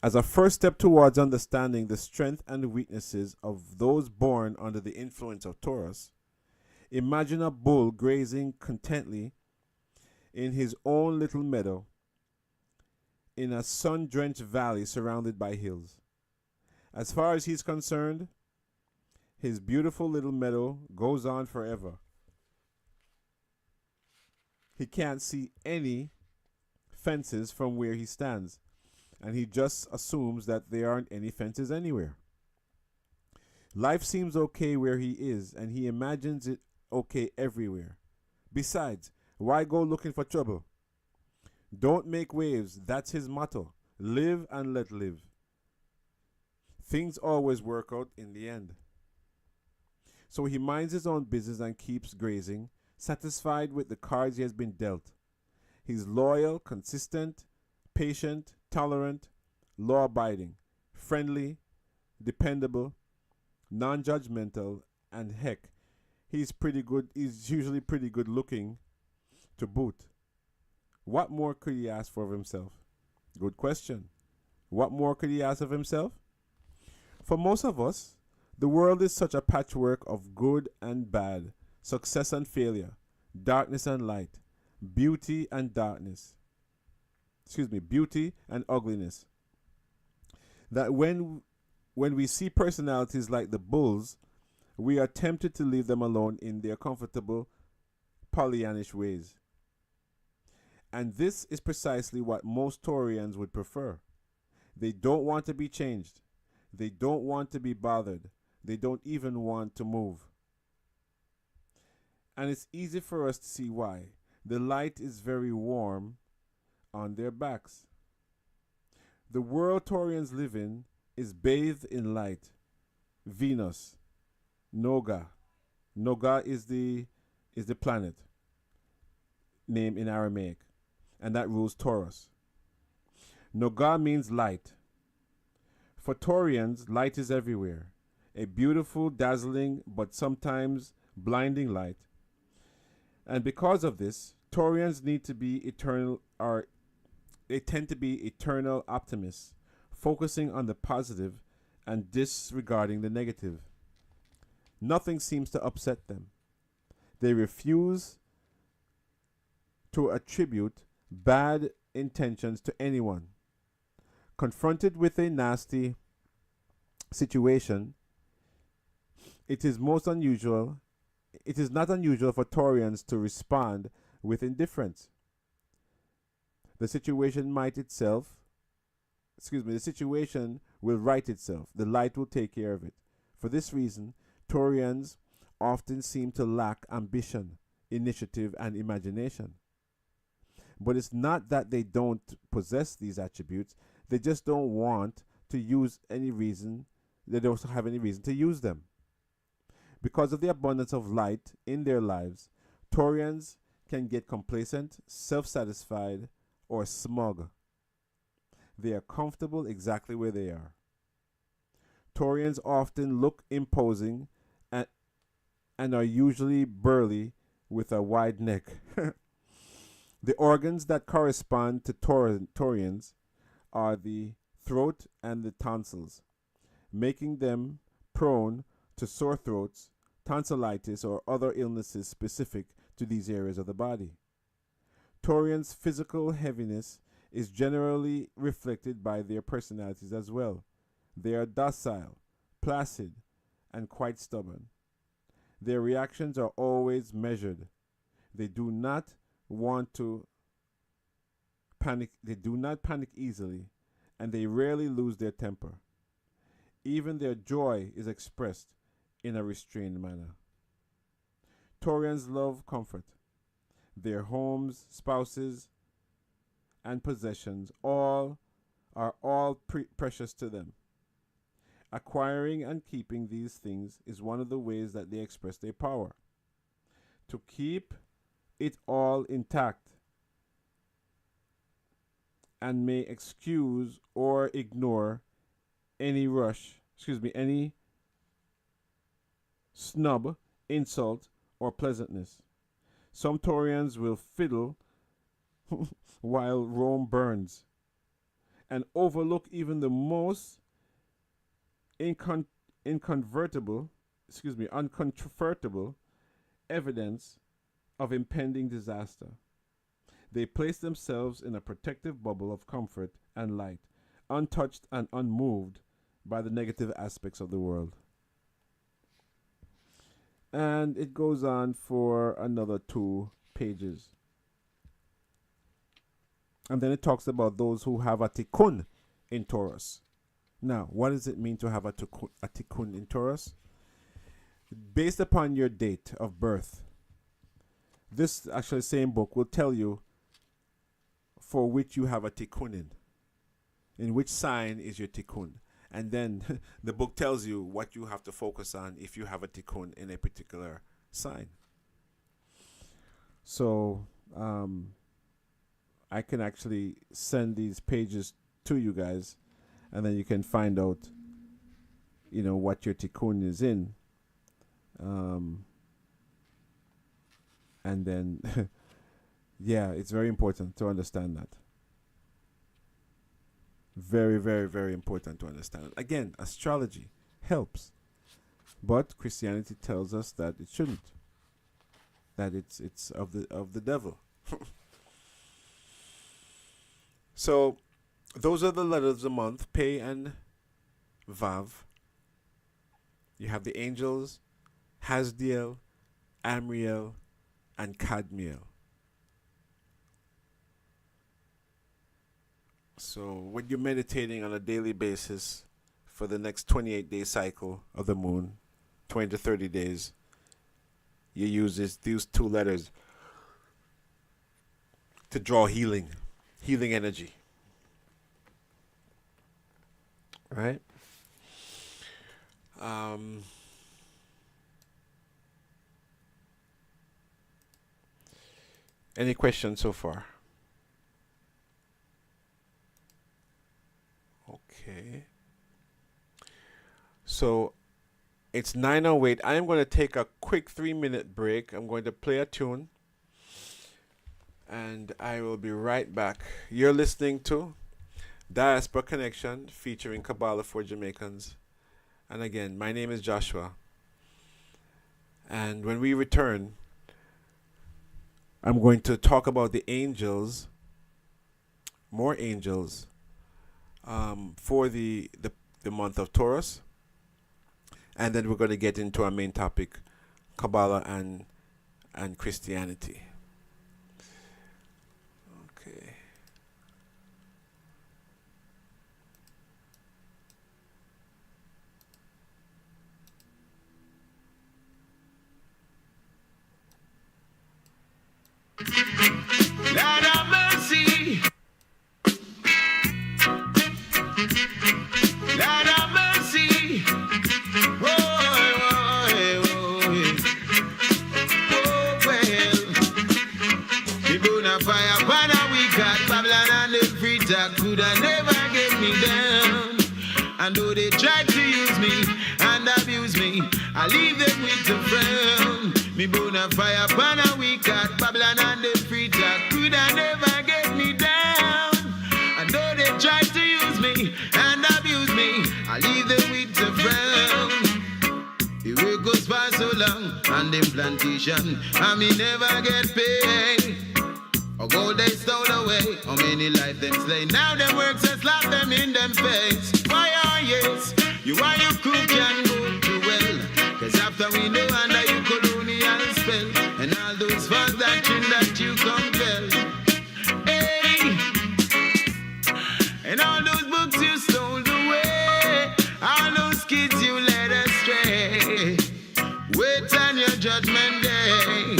As a first step towards understanding the strength and weaknesses of those born under the influence of Taurus, imagine a bull grazing contently in his own little meadow in a sun-drenched valley surrounded by hills. As far as he's concerned, his beautiful little meadow goes on forever. He can't see any fences from where he stands, and he just assumes that there aren't any fences anywhere. Life seems okay where he is, and he imagines it okay everywhere. Besides, why go looking for trouble? Don't make waves, that's his motto. Live and let live. Things always work out in the end. So he minds his own business and keeps grazing, satisfied with the cards he has been dealt. He's loyal, consistent, patient, tolerant, law-abiding, friendly, dependable, non-judgmental, and heck, he's usually pretty good looking to boot. What more could he ask for of himself? Good question. What more could he ask of himself? For most of us, the world is such a patchwork of good and bad, success and failure, darkness and light, beauty and darkness. Beauty and ugliness. That when we see personalities like the bulls, we are tempted to leave them alone in their comfortable Pollyannish ways. And this is precisely what most Taurians would prefer. They don't want to be changed. They don't want to be bothered. They don't even want to move. And it's easy for us to see why. The light is very warm on their backs. The world Taurians live in is bathed in light. Venus, Noga. Noga is the planet name in Aramaic, and that rules Taurus. Noga means light. For Taurians, light is everywhere. A beautiful, dazzling, but sometimes blinding light. And because of this, Taurians need to be they tend to be eternal optimists, focusing on the positive and disregarding the negative. Nothing seems to upset them. They refuse to attribute bad intentions to anyone. Confronted with a nasty situation, it is not unusual for Taurians to respond with indifference. The situation will right itself. The light will take care of it. For this reason, Taurians often seem to lack ambition, initiative, and imagination. But it's not that they don't possess these attributes. They just don't want to use any reason. They don't have any reason to use them. Because of the abundance of light in their lives, Taurians can get complacent, self-satisfied, or smug. They are comfortable exactly where they are. Taurians often look imposing and are usually burly with a wide neck. The organs that correspond to Taurians are the throat and the tonsils, making them prone to sore throats, tonsillitis, or other illnesses specific to these areas of the body. Taurians' physical heaviness is generally reflected by their personalities as well. They are docile, placid, and quite stubborn. Their reactions are always measured. They do not panic easily, and they rarely lose their temper. Even their joy is expressed in a restrained manner. Taurians love comfort. Their homes, spouses, and possessions are all precious to them. Acquiring and keeping these things is one of the ways that they express their power. To keep it all intact and may excuse or ignore any any snub, insult, or pleasantness. Some Taurians will fiddle while Rome burns and overlook even the most uncontrovertible evidence of impending disaster. They place themselves in a protective bubble of comfort and light, untouched and unmoved by the negative aspects of the world. And it goes on for another 2 pages. And then it talks about those who have a tikkun in Taurus. Now, what does it mean to have a tikkun in Taurus? Based upon your date of birth, this actually same book will tell you for which you have a tikkun in which sign is your tikkun. And then the book tells you what you have to focus on if you have a tikkun in a particular sign. So I can actually send these pages to you guys, and then you can find out, what your tikkun is in. And then, yeah, it's very important to understand that. Very, very, very important to understand. Again, astrology helps, but Christianity tells us that it shouldn't. That it's of the devil. So, those are the letters of the month: Pei and Vav. You have the angels, Hasdiel, Amriel, and Cadmiel. So when you're meditating on a daily basis for the next 28-day cycle of the moon, 20 to 30 days, you use these 2 letters to draw healing energy. Right? Any questions so far? Okay. So it's 9:08. I am going to take a quick 3-minute break. I'm going to play a tune, and I will be right back. You're listening to Diaspora Connection featuring Kabbalah for Jamaicans. And again, my name is Joshua. And when we return, I'm going to talk about the angels, more angels, for the month of Taurus. And then we're going to get into our main topic, Kabbalah and Christianity. Okay. Lord have mercy. Lord have mercy. Fire upon a week at Babylon and the free talk could have never get me down. And though they tried to use me and abuse me, I leave them with a frown. Me bona fire upon a week at Babylon and the free talk could have never get me down. And though they tried to use me and abuse me, I leave them with a frown. The work goes for so long on them plantation, and me never get paid. Or gold they stole away, how many life them slay. Now them works and slap them in them face. Why yes, you are your cook and go to well. Cause after we know under your colonial spell, and all those false doctrine that you compel. Hey, and all those books you stole away, all those kids you led astray. Wait on your judgment day.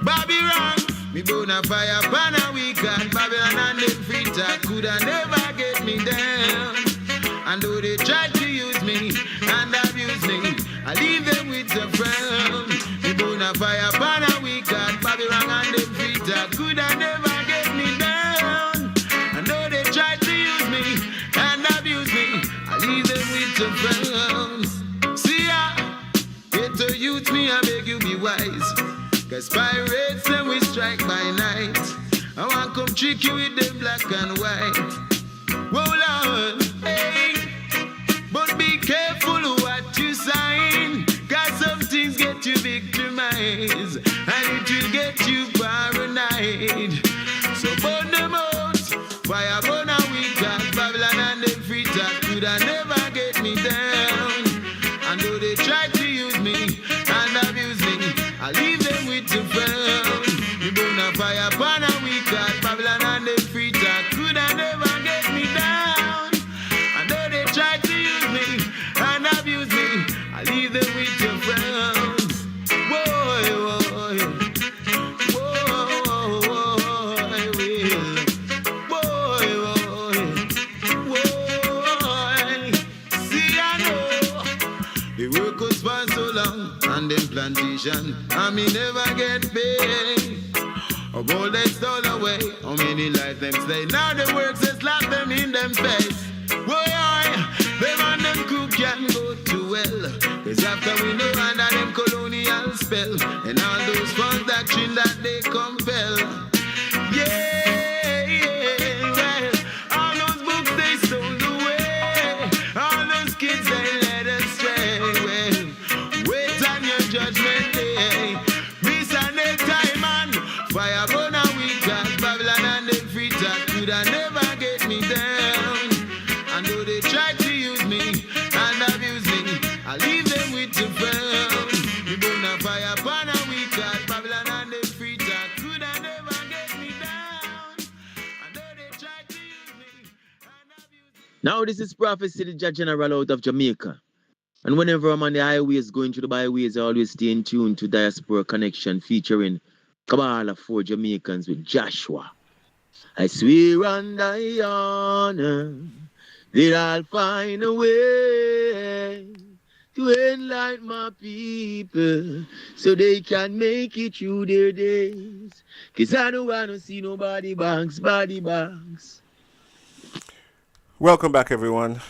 Bobby wrong. Me burn a fire pan a week and Babylon and them freezer coulda never get me down. And though they try to use me and abuse me, I leave them with a frown. Me burn a fire pan a week and Babylon and them freezer coulda never get me down. And though they try to use me and abuse me, I leave them with a frown. See ya, get to use me, I beg you be wise. Cause pirates them we strike by night. I want come trick you with them black and white. Whoa Lord, hey. But be careful what you sign. Cause some things get you victimized and it will get you paranoid. So burn them out. Fire burn a week and Babylon and them freezer coulda never get me down. And though they try to use me and abuse me, I leave them with the frown. You burn a fire pan a week and Babylon and them freezer coulda never get me down. And though they try to use me and abuse me, I leave them with the frown. Boy, boy, boy, boy. See I know the work was for so long and them plantation, and me never get paid. Or gold they stole away, how many lives them slay. Now the works they slap them in them face. Boy, them and them crew can go to well. Cause after we know under them colonial spell, and all those false doctrine that they compel. Yeah, well, all those books they stole away, all those kids they led astray. Well, wait on your judgment day. Miss a next time man, fire burn a week and Babylon and them freezer coulda never get me down. And though they try to use me and abuse me, I leave them with the frown. You burn a fire pan a week and Babylon and them freezer coulda never get me down. And though they try to use me and abuse me. Now this is Prophecy, the Judge General out of Jamaica. And whenever I'm on the highways, going through the byways, I always stay in tune to Diaspora Connection featuring Kabbalah for Jamaicans with Joshua. I swear and I honor that I'll find a way to enlighten my people so they can make it through their days. Cause I don't want to see nobody banks, body banks. Welcome back, everyone.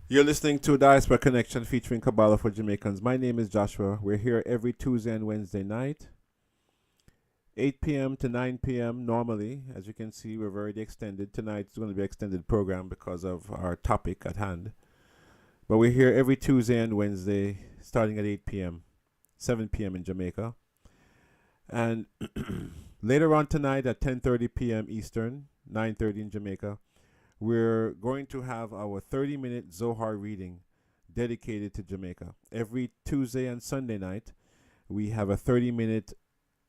You're listening to Diaspora Connection featuring Kabbalah for Jamaicans. My name is Joshua. We're here every Tuesday and Wednesday night, 8 p.m. to 9 p.m. normally. As you can see, we're very extended. Tonight's going to be an extended program because of our topic at hand. But we're here every Tuesday and Wednesday starting at 8 p.m., 7 p.m. in Jamaica. And later on tonight at 10:30 p.m. Eastern, 9:30 in Jamaica, we're going to have our 30-minute Zohar reading dedicated to Jamaica. Every Tuesday and Sunday night, we have a 30-minute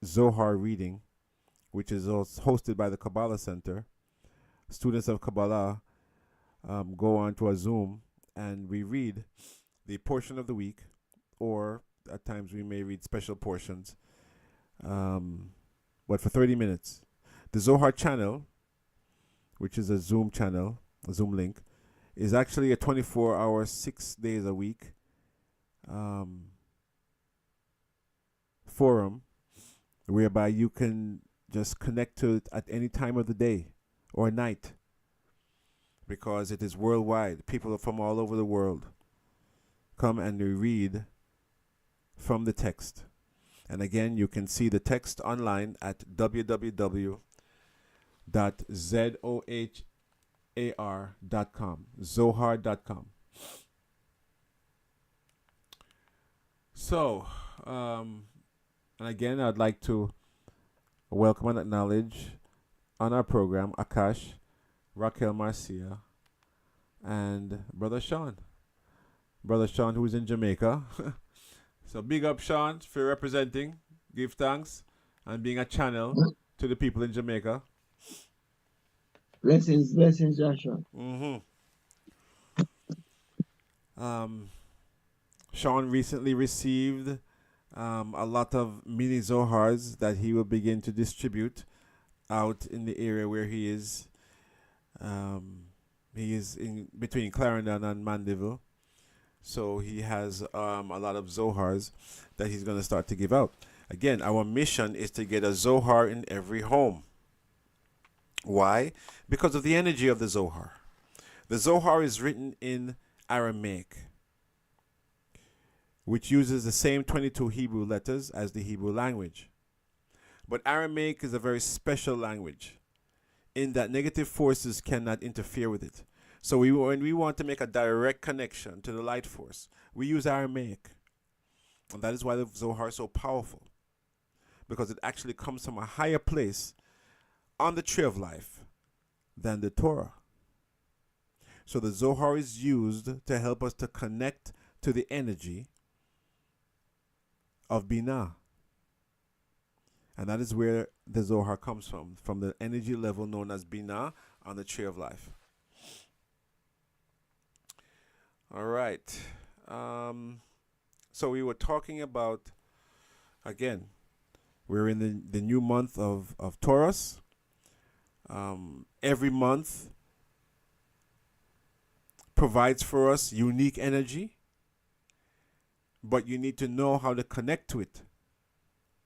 Zohar reading, which is hosted by the Kabbalah Center. Students of Kabbalah go on to a Zoom and we read the portion of the week, or at times we may read special portions, but for 30 minutes. The Zohar channel, which is a Zoom channel, a Zoom link, is actually a 24-hour, 6 days a week forum whereby you can just connect to it at any time of the day or night, because it is worldwide. People from all over the world come and they read from the text. And again, you can see the text online at www.zohar.com, zohar.com. So, and again, I'd like to welcome and acknowledge on our program Akash, Raquel Marcia, and Brother Sean. Brother Sean, who's in Jamaica. So big up, Sean, for representing. Give thanks and being a channel to the people in Jamaica. Blessings, blessings, Joshua. Sean recently received a lot of mini Zohars that he will begin to distribute out in the area where he is. He is in between Clarendon and Mandeville. So he has a lot of Zohars that he's going to start to give out. Again, our mission is to get a Zohar in every home. Why? Because of the energy of the Zohar. The Zohar is written in Aramaic, which uses the same 22 Hebrew letters as the Hebrew language. But Aramaic is a very special language in that negative forces cannot interfere with it. So when we want to make a direct connection to the light force, we use Aramaic. And that is why the Zohar is so powerful, because it actually comes from a higher place on the tree of life than the Torah. So the Zohar is used to help us to connect to the energy of Binah. And that is where the Zohar comes from the energy level known as Binah on the tree of life. All right. So we were talking about, again, we're in the new month of Taurus. Every month provides for us unique energy, but you need to know how to connect to it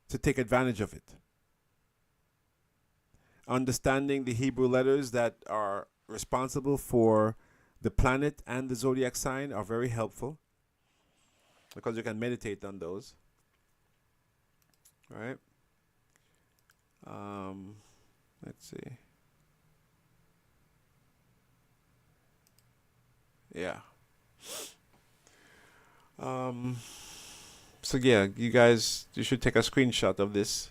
to take advantage of it. Understanding the Hebrew letters that are responsible for the planet and the zodiac sign are very helpful, because you can meditate on those. All right. Let's see. Yeah. So yeah, you should take a screenshot of this,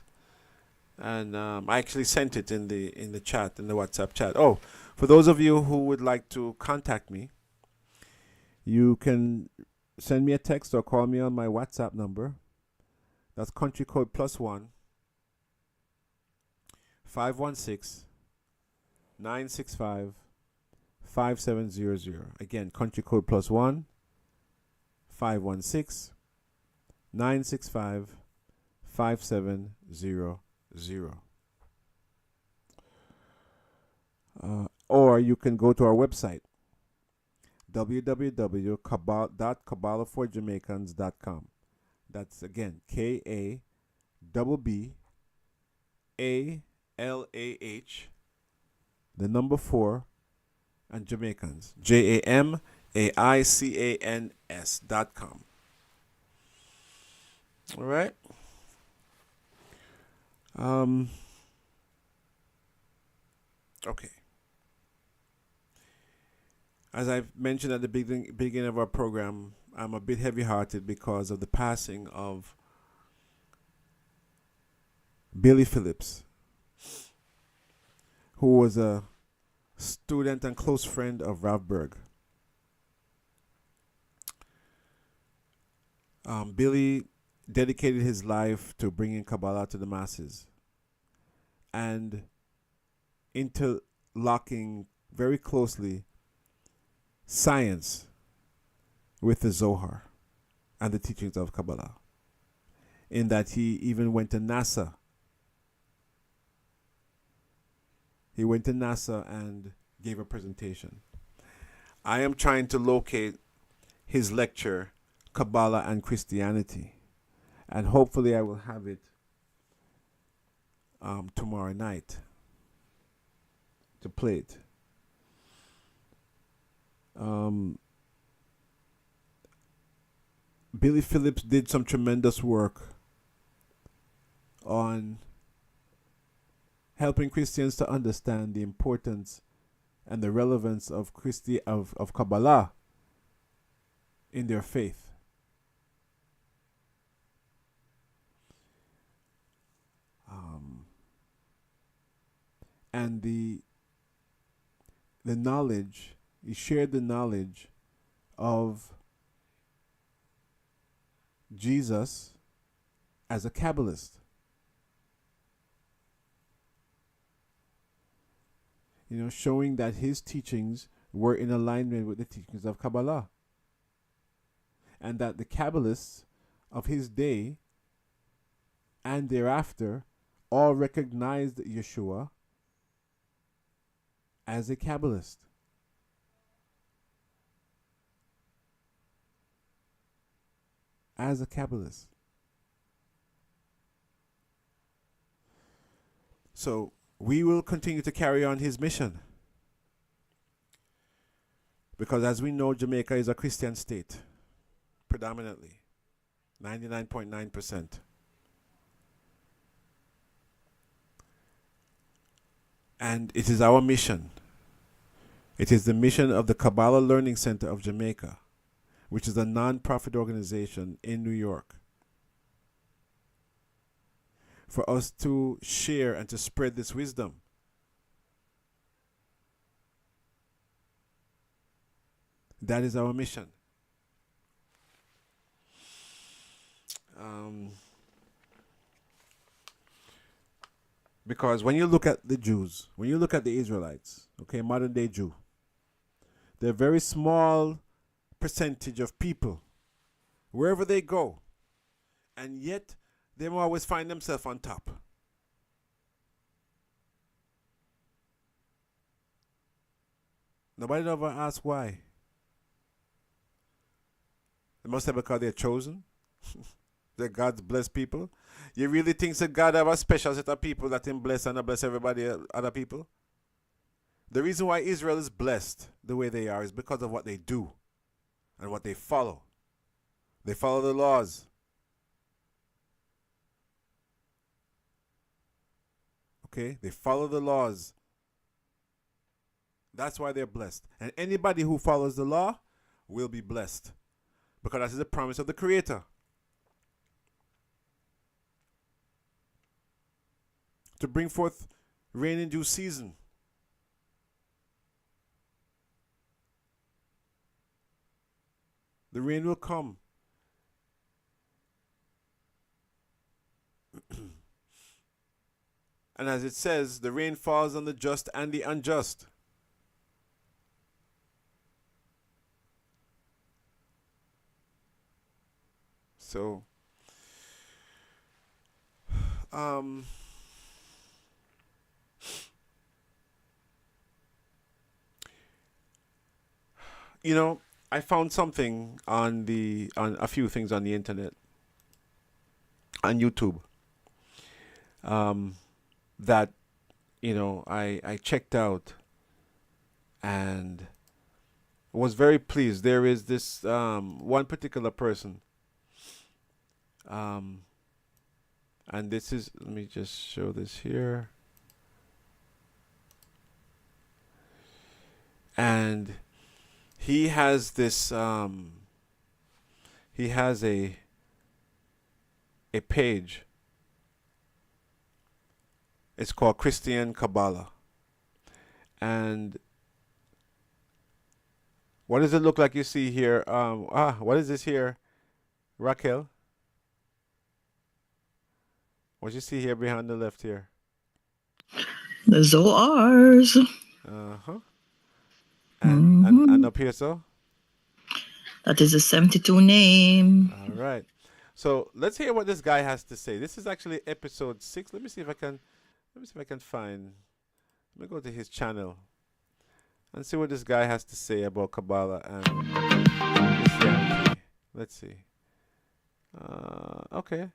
and I actually sent it in the chat, in the WhatsApp chat. Oh, for those of you who would like to contact me, you can send me a text or call me on my WhatsApp number. That's country code +1 516 965 5700. Again, country code +1 516 965 5700. Or you can go to our website, www.kabbalahforjamaicans.com. That's again KABBALAH, the number 4, and Jamaicans, JAMAICANS.com. All right. Okay. As I mentioned at the beginning of our program, I'm a bit heavy-hearted because of the passing of Billy Phillips, who was a student and close friend of Ralph Berg. Billy dedicated his life to bringing Kabbalah to the masses and interlocking very closely science with the Zohar and the teachings of Kabbalah, in that he even went to NASA. He went to NASA and gave a presentation. I am trying to locate his lecture, Kabbalah and Christianity, and hopefully I will have it tomorrow night to play it. Billy Phillips did some tremendous work on helping Christians to understand the importance and the relevance of Kabbalah in their faith. And the knowledge, he shared the knowledge of Jesus as a Kabbalist. Showing that his teachings were in alignment with the teachings of Kabbalah. And that the Kabbalists of his day and thereafter all recognized Yeshua as a Kabbalist. As a Kabbalist. So we will continue to carry on his mission. Because as we know, Jamaica is a Christian state, predominantly, 99.9%. And it is our mission. It is the mission of the Kabbalah Learning Center of Jamaica, which is a non-profit organization in New York, for us to share and to spread this wisdom. That is our mission. Because when you look at the Jews, when you look at the Israelites, okay, modern day Jew, they're a very small percentage of people wherever they go, and yet they will always find themselves on top. Nobody ever asks why. They must have because they're chosen. They're God's blessed people. You really think that God have a special set of people that Him bless and not bless everybody, other people? The reason why Israel is blessed the way they are is because of what they do and what they follow. They follow the laws. Okay? They follow the laws. That's why they're blessed. And anybody who follows the law will be blessed. Because that is the promise of the Creator. To bring forth rain in due season. The rain will come. And as it says, the rain falls on the just and the unjust. So, you know, I found something on a few things on the internet, on YouTube, that, you know, I checked out and was very pleased. There is this one particular person, and this is, let me just show this here. And he has this, he has a page. It's called Christian Kabbalah. And what does it look like you see here? What is this here, Raquel? What you see here behind the left here? The Zoars. Uh-huh. And up here, so? That is a 72 name. All right. So let's hear what this guy has to say. This is actually episode 6. Let me see if I can find. Let me go to his channel and see what this guy has to say about Kabbalah and Christianity. Let's see. Okay.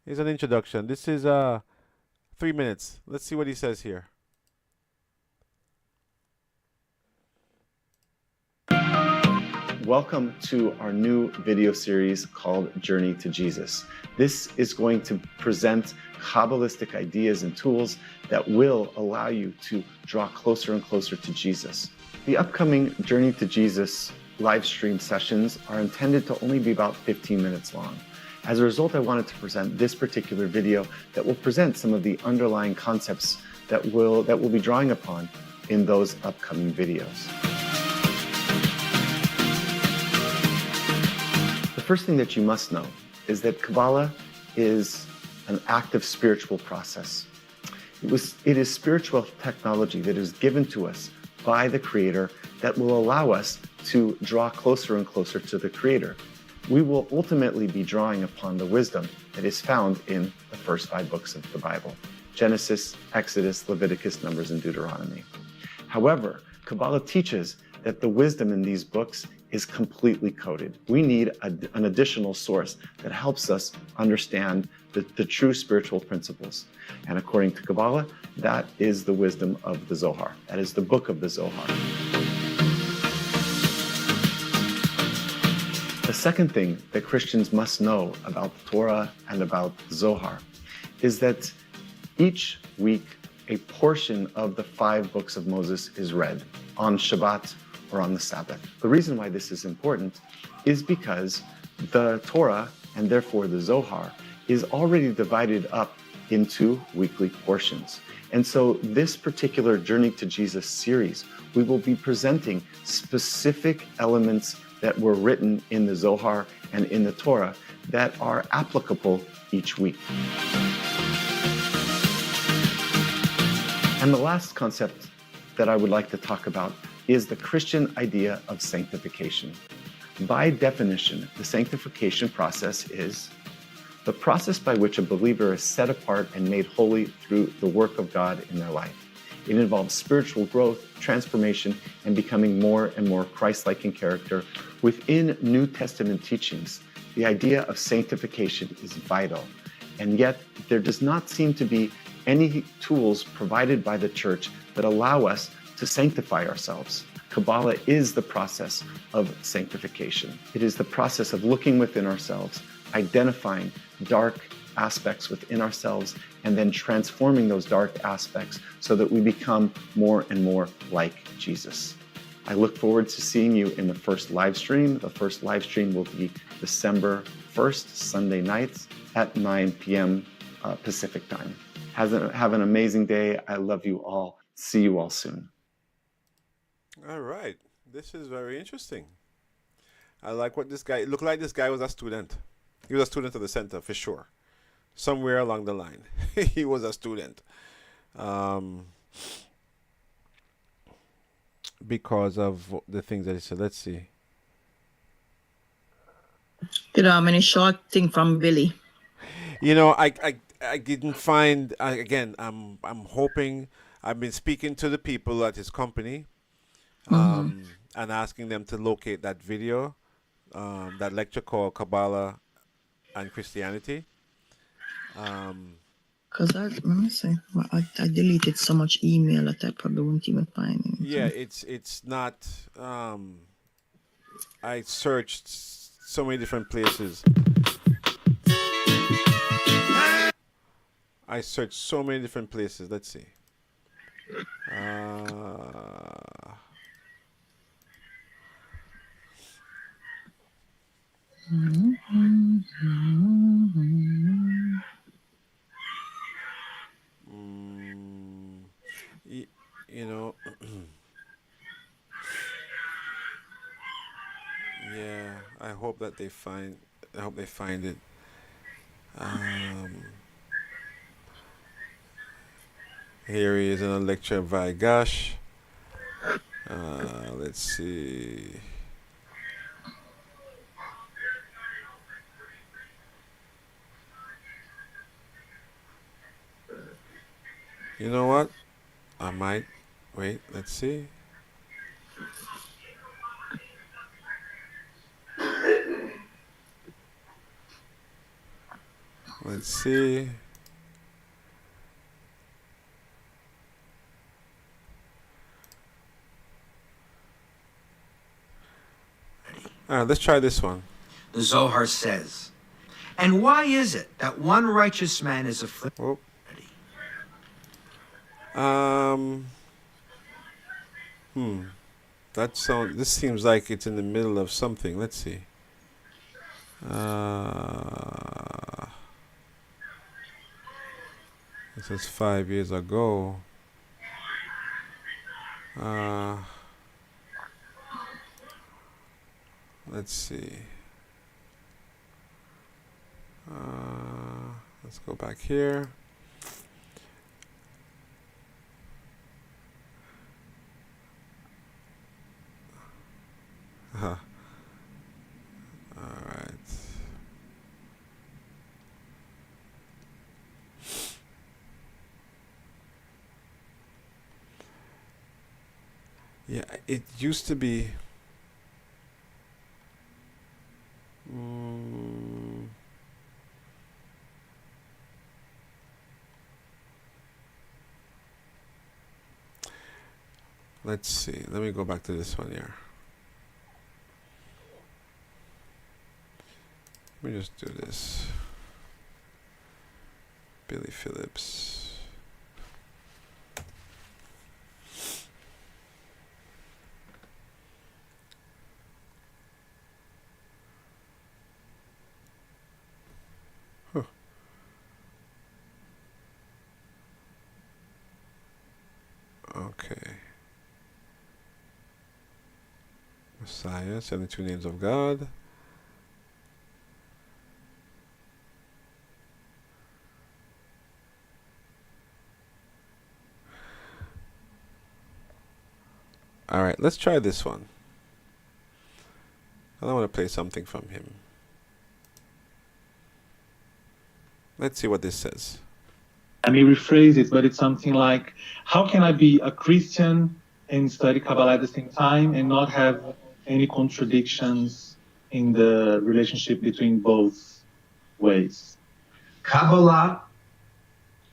Here's an introduction. This is 3 minutes. Let's see what he says here. Welcome to our new video series called Journey to Jesus. This is going to present Kabbalistic ideas and tools that will allow you to draw closer and closer to Jesus. The upcoming Journey to Jesus live stream sessions are intended to only be about 15 minutes long. As a result, I wanted to present this particular video that will present some of the underlying concepts that we'll be drawing upon in those upcoming videos. The first thing that you must know is that Kabbalah is an active spiritual process. It is spiritual technology that is given to us by the Creator that will allow us to draw closer and closer to the Creator. We will ultimately be drawing upon the wisdom that is found in the first 5 books of the Bible: Genesis, Exodus, Leviticus, Numbers, and Deuteronomy. However, Kabbalah teaches that the wisdom in these books is completely coded. We need an additional source that helps us understand the true spiritual principles. And according to Kabbalah, that is the wisdom of the Zohar. That is the book of the Zohar. The second thing that Christians must know about the Torah and about the Zohar is that each week a portion of the 5 books of Moses is read on Shabbat or on the Sabbath. The reason why this is important is because the Torah, and therefore the Zohar, is already divided up into weekly portions. And so this particular Journey to Jesus series, we will be presenting specific elements that were written in the Zohar and in the Torah that are applicable each week. And the last concept that I would like to talk about is the Christian idea of sanctification. By definition, the sanctification process is the process by which a believer is set apart and made holy through the work of God in their life. It involves spiritual growth, transformation, and becoming more and more Christ-like in character. Within New Testament teachings, the idea of sanctification is vital, and yet there does not seem to be any tools provided by the church that allow us to sanctify ourselves. Kabbalah is the process of sanctification. It is the process of looking within ourselves, identifying dark aspects within ourselves, and then transforming those dark aspects so that we become more and more like Jesus. I look forward to seeing you in the first live stream. The first live stream will be December 1st, Sunday nights at 9 p.m. Pacific time. Have an amazing day. I love you all. See you all soon. All right. This is very interesting. I like what this guy, it looked like this guy was a student. He was a student of the center for sure. Somewhere along the line, he was a student. Because of the things that he said. Let's see. Did any short thing from Billy? You know, I didn't find. Again, I'm hoping. I've been speaking to the people at his company, and asking them to locate that video, that lecture called Kabbalah and Christianity. Because let me see. I deleted so much email that I probably won't even find anything. Yeah, it's not. I searched so many different places. Let's see. You know, yeah. I hope they find it. Here he is in a lecture by Gosh. Let's see. You know what? I might wait. Let's see. Let's see. All right, let's try this one. The Zohar says, and why is it that one righteous man is afflicted? Oh. This seems like it's in the middle of something. Let's see. This is 5 years ago. Let's see. Let's go back here. All right. Yeah, it used to be. Mm, let's see. Let me go back to this one here. Let me just do this. Billy Phillips. Huh. Okay. Messiah, 72 Names of God. All right, let's try this one. I want to play something from him. Let's see what this says. I may rephrase it, but it's something like, how can I be a Christian and study Kabbalah at the same time and not have any contradictions in the relationship between both ways? Kabbalah,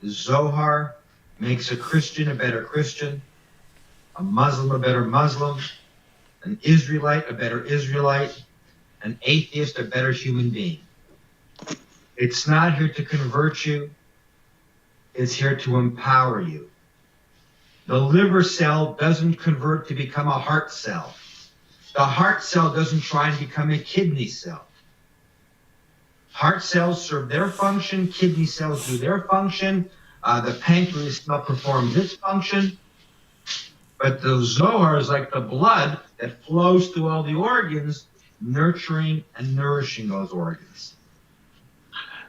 Zohar makes a Christian a better Christian, a Muslim a better Muslim, an Israelite a better Israelite, an atheist a better human being. It's not here to convert you. It's here to empower you. The liver cell doesn't convert to become a heart cell. The heart cell doesn't try and become a kidney cell. Heart cells serve their function. Kidney cells do their function. The pancreas cell performs its function. But the Zohar is like the blood that flows through all the organs, nurturing and nourishing those organs.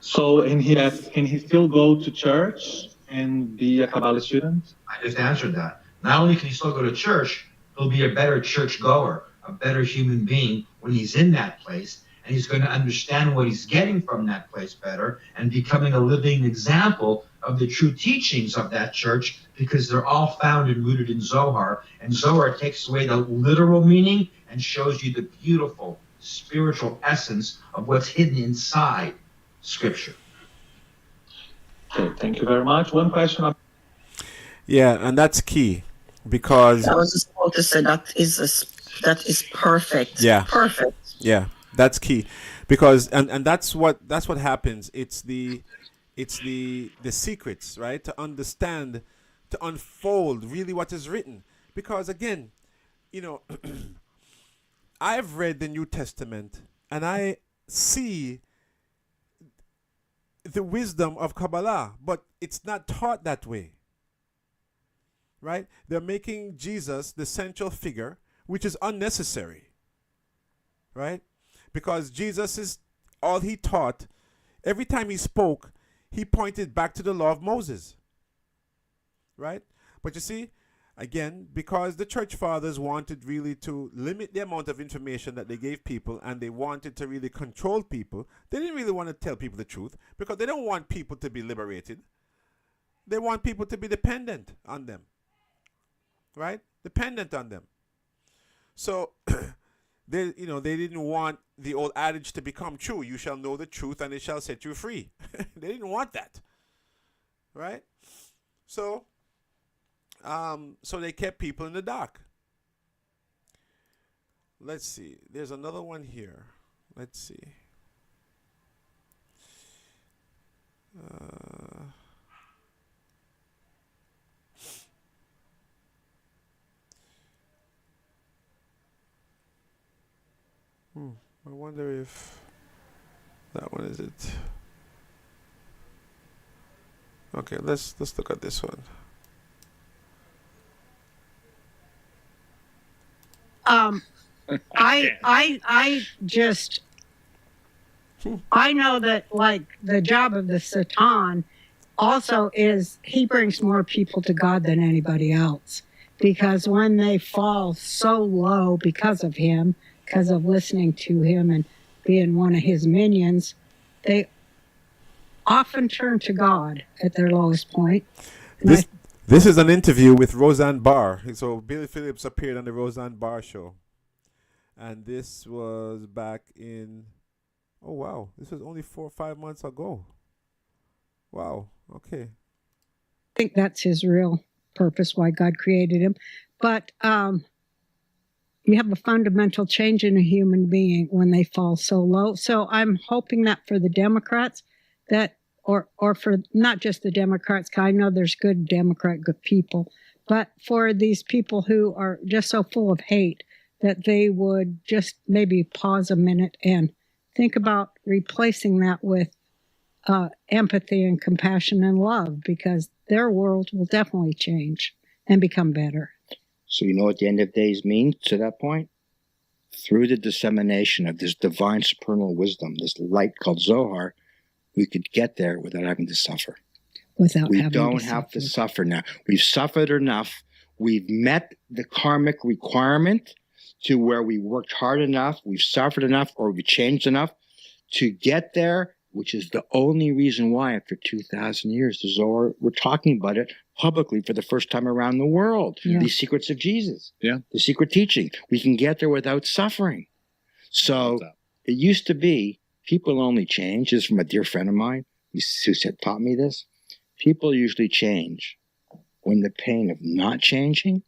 So, can he still go to church and be a Kabbalah student? I just answered that. Not only can he still go to church, he'll be a better church goer, a better human being when he's in that place, and he's going to understand what he's getting from that place better and becoming a living example of the true teachings of that church, because they're all found and rooted in Zohar. And Zohar takes away the literal meaning and shows you the beautiful spiritual essence of what's hidden inside Scripture. Okay, thank you very much. One question. Yeah, and that's key because I was just about to say that is perfect. Yeah. Perfect. Yeah, that's key because and that's what happens. It's the secrets, right? To understand, to unfold really what is written. Because again, I've read the New Testament and I see the wisdom of Kabbalah, but it's not taught that way. Right? They're making Jesus the central figure, which is unnecessary. Right? Because Jesus is all he taught. Every time he spoke, he pointed back to the law of Moses. Right? But you see, again, because the church fathers wanted really to limit the amount of information that they gave people, and they wanted to really control people, they didn't really want to tell people the truth because they don't want people to be liberated. They want people to be dependent on them. Right? Dependent on them. So they didn't want the old adage to become true. You shall know the truth and it shall set you free. They didn't want that. Right? So they kept people in the dark. Let's see. There's another one here. Let's see. I wonder if that one is it. Okay, let's look at this one. I know that, like, the job of the Satan also is he brings more people to God than anybody else, because when they fall so low because of him, because of listening to him and being one of his minions, they often turn to God at their lowest point. This is an interview with Roseanne Barr. So Billy Phillips appeared on the Roseanne Barr show. And this was back in, oh wow, this was only 4 or 5 months ago. Wow, okay. I think that's his real purpose, why God created him. But you have a fundamental change in a human being when they fall so low. So I'm hoping that for the Democrats, that or for not just the Democrats, 'cause I know there's good Democrat, good people, but for these people who are just so full of hate, that they would just maybe pause a minute and think about replacing that with empathy and compassion and love, because their world will definitely change and become better. So you know what the end of days means to that point? Through the dissemination of this divine supernal wisdom, this light called Zohar, we could get there without having to suffer. We don't have to suffer now. We've suffered enough. We've met the karmic requirement to where we worked hard enough, we've suffered enough, or we changed enough to get there, which is the only reason why after 2,000 years, the Zohar, we're talking about it publicly for the first time around the world. Yeah. These secrets of Jesus, Yeah. the secret teaching. We can get there without suffering. So it used to be people only change. This is from a dear friend of mine who taught me this. People usually change when the pain of not changing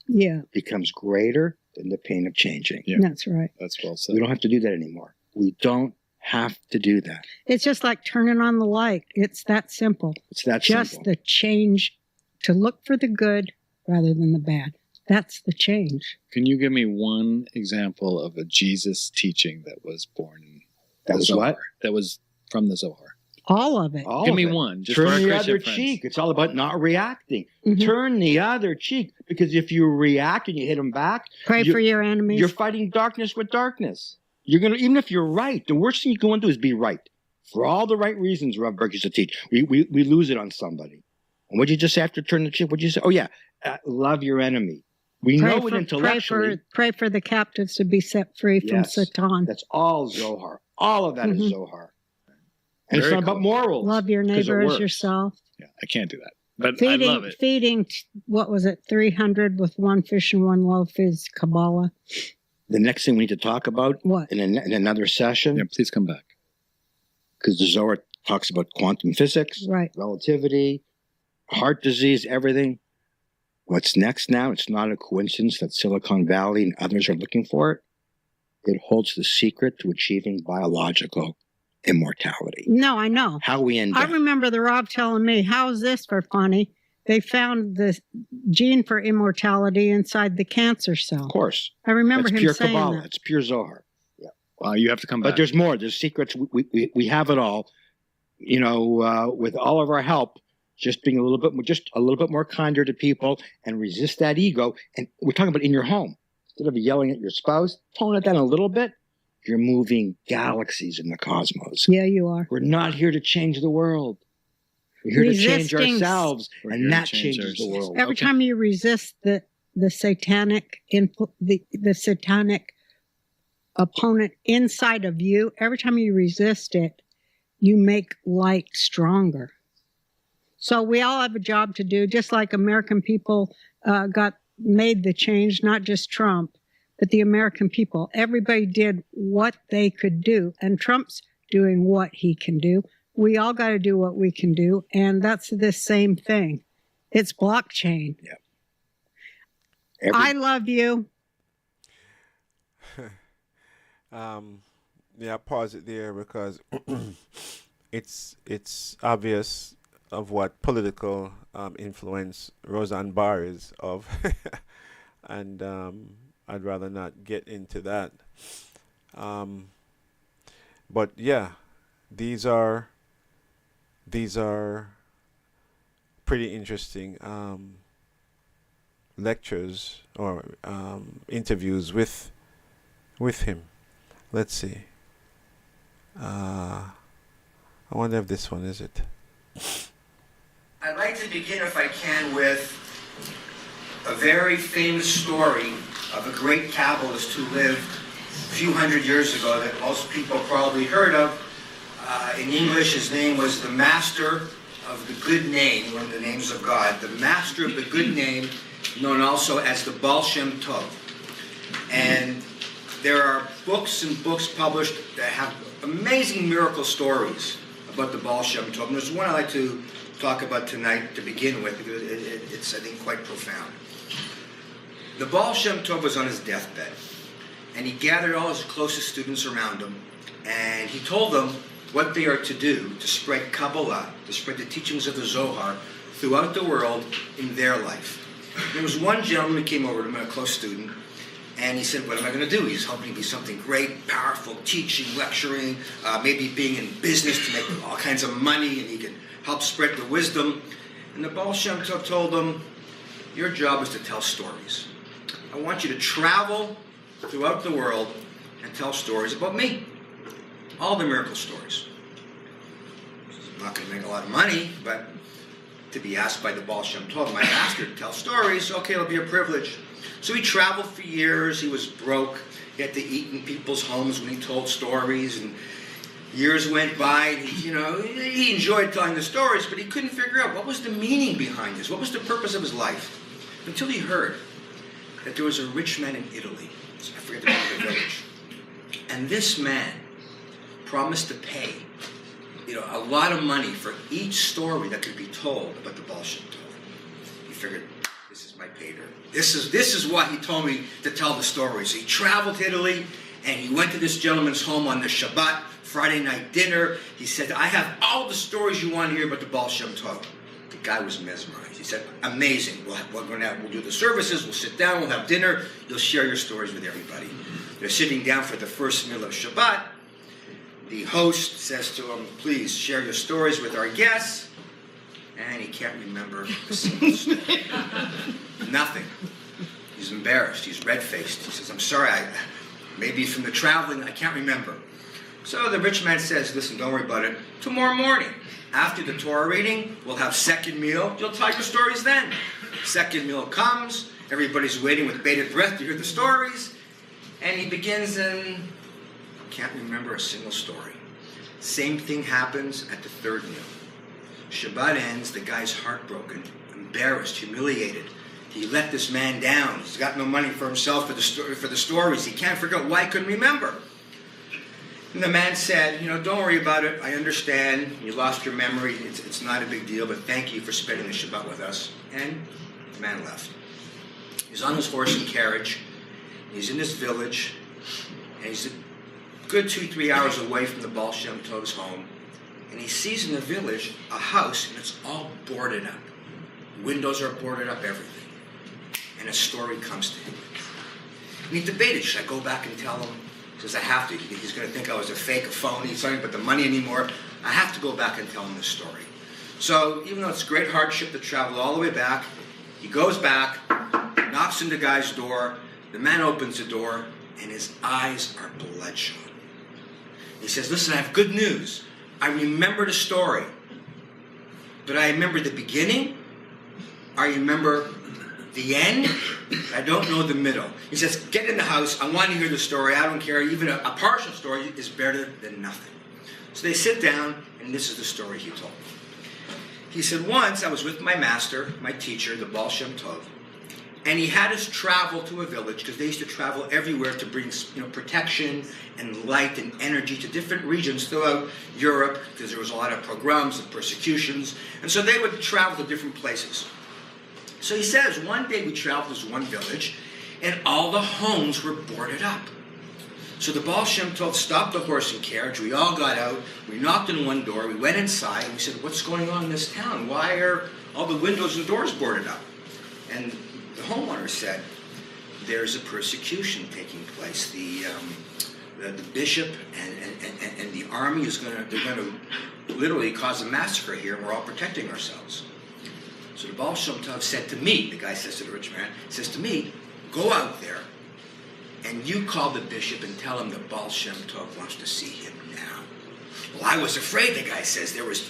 becomes greater than the pain of changing. That's right. That's well said. We don't have to do that anymore. We don't have to do that. It's just like turning on the light. It's that simple. It's that just simple. the change to look for the good rather than the bad. That's the change. Can you give me one example of a Jesus teaching that was born in That the was Zohar? what? That was from the Zohar. All of it. All Give of me it. one, just Turn for our the Christian other friends. cheek. It's all about not reacting. Mm-hmm. Turn the other cheek, because if you react and you hit them back, Pray for your enemies. You're fighting darkness with darkness. You're gonna, even if you're right, the worst thing you can do is be right for all the right reasons. Rav Berg used to teach. We lose it on somebody. And what did you just say after turn the cheek? What did you say? Oh yeah, love your enemy. We know it intellectually. Pray for the captives to be set free from Yes. Satan. That's all Zohar. All of that is Mhm. Zohar. And it's Very not about morals. Love your 'cause it neighbor as works. yourself. Yeah, I can't do that, but I love it. Feeding, what was it, 300 with one fish and one loaf is Kabbalah. The next thing we need to talk about in another session. Yeah, please come back. Because the Zohar talks about quantum physics, right, relativity, heart disease, everything. What's next now? It's not a coincidence that Silicon Valley and others are looking for it. It holds the secret to achieving biological immortality. No, I know. How we end I up. remember the Rob telling me, how's this for funny? They found the gene for immortality inside the cancer cell. Of course. I remember That's him pure saying Kabbalah. that. It's pure Zohar. Yeah. Wow, you have to come back. But there's more. There's secrets. We have it all. You know, with all of our help, just being a little bit more kinder to people and resist that ego. And we're talking about in your home. Instead of yelling at your spouse, tone it down a little bit. You're moving galaxies in the cosmos. Yeah, you are. We're not here to change the world. We're here to change Resisting- ourselves, We're here and to that change changes the ourselves. world. Every time you resist the satanic the satanic opponent inside of you, every time you resist it, you make light stronger. So we all have a job to do, just like American people made the change, not just Trump, but the American people. Everybody did what they could do, and Trump's doing what he can do. We all got to do what we can do, and that's the same thing. It's blockchain. Yeah. I love you. Yeah, pause it there because it's obvious of what political influence Roseanne Barr is of, and I'd rather not get into that. But yeah, these are pretty interesting lectures or interviews with him. Let's see. I wonder if this one is it. I'd like to begin, if I can, with a very famous story of a great Kabbalist who lived a few hundred years ago that most people probably heard of. In English, his name was the Master of the good name, one of the names of God, the master of the good name, known also as the Baal Shem Tov. And there are books and books published that have amazing miracle stories about the Baal Shem Tov. And there's one I'd like to talk about tonight to begin with, because it's, I think, quite profound. The Baal Shem Tov was on his deathbed, and he gathered all his closest students around him, and he told them what they are to do to spread Kabbalah, to spread the teachings of the Zohar throughout the world in their life. There was one gentleman who came over to him, a close student, and he said, what am I going to do? He's hoping to be something great, powerful, teaching, lecturing, maybe being in business to make all kinds of money, and he can help spread the wisdom. And the Baal Shem Tov told him, your job is to tell stories. I want you to travel throughout the world and tell stories about me. All the miracle stories. I'm not going to make a lot of money, but to be asked by the Baal Shem Tov, my master, to tell stories, okay, it'll be a privilege. So he traveled for years. He was broke. He had to eat in people's homes when he told stories, and years went by, and he enjoyed telling the stories, but he couldn't figure out what was the meaning behind this, what was the purpose of his life, until he heard that there was a rich man in Italy. I forget the name of the village. And this man promised to pay, a lot of money for each story that could be told about the Baal Shem Tov. He figured, this is my pay dirt. This is what he told me to tell the stories. So he traveled to Italy, and he went to this gentleman's home on the Shabbat, Friday night dinner. He said, I have all the stories you want to hear about the Baal Shem Tov. The guy was mesmerized. He said, amazing. We'll do the services, we'll sit down, we'll have dinner, you'll share your stories with everybody. They're sitting down for the first meal of Shabbat. The host says to him, please share your stories with our guests. And he can't remember a single story. Nothing. He's embarrassed. He's red-faced. He says, I'm sorry, maybe from the traveling, I can't remember. So the rich man says, listen, don't worry about it. Tomorrow morning, after the Torah reading, we'll have second meal. You'll tell your stories then. Second meal comes. Everybody's waiting with bated breath to hear the stories. And he begins and can't remember a single story. Same thing happens at the third meal. Shabbat ends, the guy's heartbroken, embarrassed, humiliated. He let this man down. He's got no money for himself for the stories. He can't figure out why he couldn't remember. And the man said, don't worry about it. I understand. You lost your memory. It's not a big deal, but thank you for spending the Shabbat with us. And the man left. He's on his horse and carriage. He's in this village, and he's a good 2-3 hours away from the Baal Shem Tov's home. And he sees in the village a house, and it's all boarded up. Windows are boarded up, everything. And a story comes to him. And he debated, should I go back and tell him? He says, I have to. He's going to think I was a fake, a phony, he's talking about the money anymore. I have to go back and tell him this story. So even though it's great hardship to travel all the way back, he goes back, knocks on the guy's door. The man opens the door, and his eyes are bloodshot. He says, listen, I have good news. I remember the story, but I remember the beginning. I remember the end. I don't know the middle. He says, get in the house. I want to hear the story. I don't care. Even a partial story is better than nothing. So they sit down, and this is the story he told. He said, once I was with my master, my teacher, the Baal Shem Tov, and he had us travel to a village, because they used to travel everywhere to bring protection and light and energy to different regions throughout Europe, because there was a lot of pogroms and persecutions. And so they would travel to different places. So he says, one day we traveled to one village, and all the homes were boarded up. So the Baal Shem Tov stopped the horse and carriage. We all got out. We knocked on one door. We went inside, and we said, what's going on in this town? Why are all the windows and doors boarded up? And the homeowner said, there's a persecution taking place. The bishop and the army they're going to literally cause a massacre here, and we're all protecting ourselves. So the Baal Shem Tov said to me, the guy says to the rich man, says to me, go out there and you call the bishop and tell him the Baal Shem Tov wants to see him now. Well, I was afraid, the guy says. There was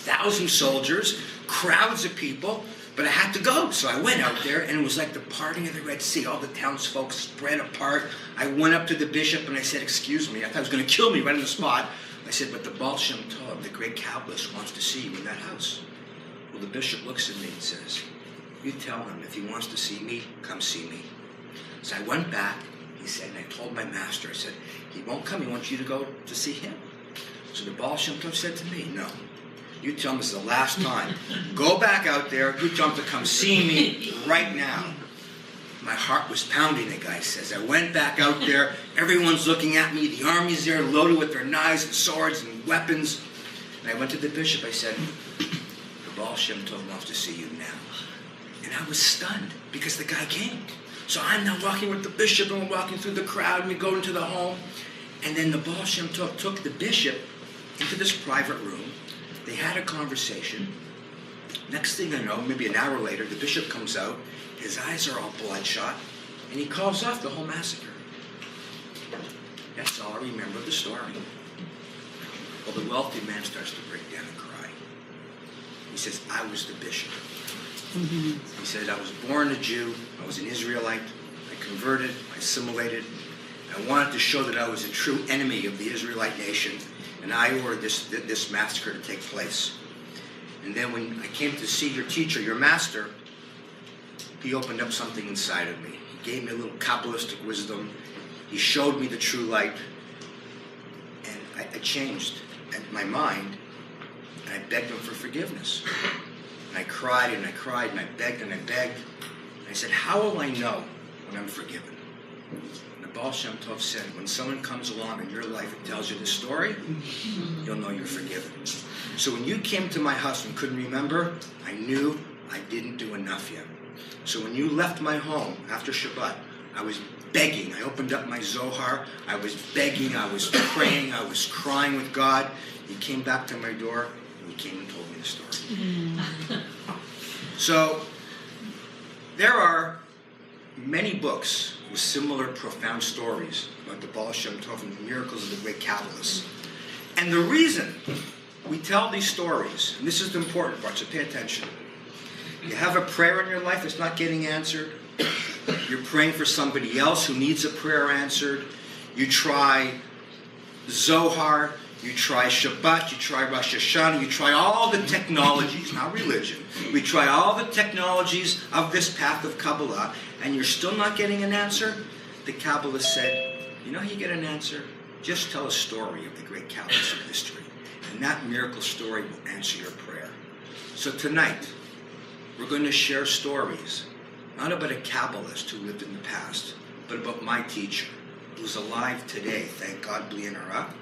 1,000 soldiers, crowds of people, but I had to go. So I went out there, and it was like the parting of the Red Sea. All the townsfolk spread apart. I went up to the bishop, and I said, excuse me. I thought he was going to kill me right on the spot. I said, but the Baal Shem Tov, the great Kabbalist, wants to see you in that house. Well, the bishop looks at me and says, you tell him if he wants to see me, come see me. So I went back, he said, and I told my master, I said, he won't come, he wants you to go to see him. So the Baal Shem Tov said to me, no, you tell him this is the last time. Go back out there, you tell him to come see me right now. My heart was pounding, the guy says. I went back out there, everyone's looking at me, the army's there loaded with their knives and swords and weapons. And I went to the bishop, I said, the Baal Shem Tov wants to see you now. And I was stunned because the guy came. So I'm now walking with the bishop and we're walking through the crowd and we go into the home. And then the Baal Shem Tov took the bishop into this private room. They had a conversation. Next thing I know, maybe an hour later, the bishop comes out. His eyes are all bloodshot. And he calls off the whole massacre. That's all I remember of the story. Well, the wealthy man starts to break down and cry. He says, I was the bishop. He said, I was born a Jew, I was an Israelite, I converted, I assimilated. I wanted to show that I was a true enemy of the Israelite nation, and I ordered this massacre to take place. And then when I came to see your teacher, your master, he opened up something inside of me. He gave me a little Kabbalistic wisdom. He showed me the true light, and I changed my mind, and I begged him for forgiveness. And I cried and I cried and I begged and I begged. And I said, how will I know when I'm forgiven? And the Baal Shem Tov said, when someone comes along in your life and tells you this story, you'll know you're forgiven. So when you came to my house and couldn't remember, I knew I didn't do enough yet. So when you left my home after Shabbat, I was begging. I opened up my Zohar. I was begging. I was praying. I was crying with God. He came back to my door and he came and told me the story. So there are many books with similar profound stories about the Baal Shem Tov and the miracles of the great Kabbalists. And the reason we tell these stories, and this is the important part, so pay attention. You have a prayer in your life that's not getting answered. You're praying for somebody else who needs a prayer answered. You try Zohar, you try Shabbat, you try Rosh Hashanah, you try all the technologies, not religion. We try all the technologies of this path of Kabbalah, and you're still not getting an answer? The Kabbalah said, you know how you get an answer? Just tell a story of the great Kabbalistic history, and that miracle story will answer your prayer. So tonight, we're going to share stories, not about a Kabbalist who lived in the past, but about my teacher, who's alive today, thank God, Bli Hara.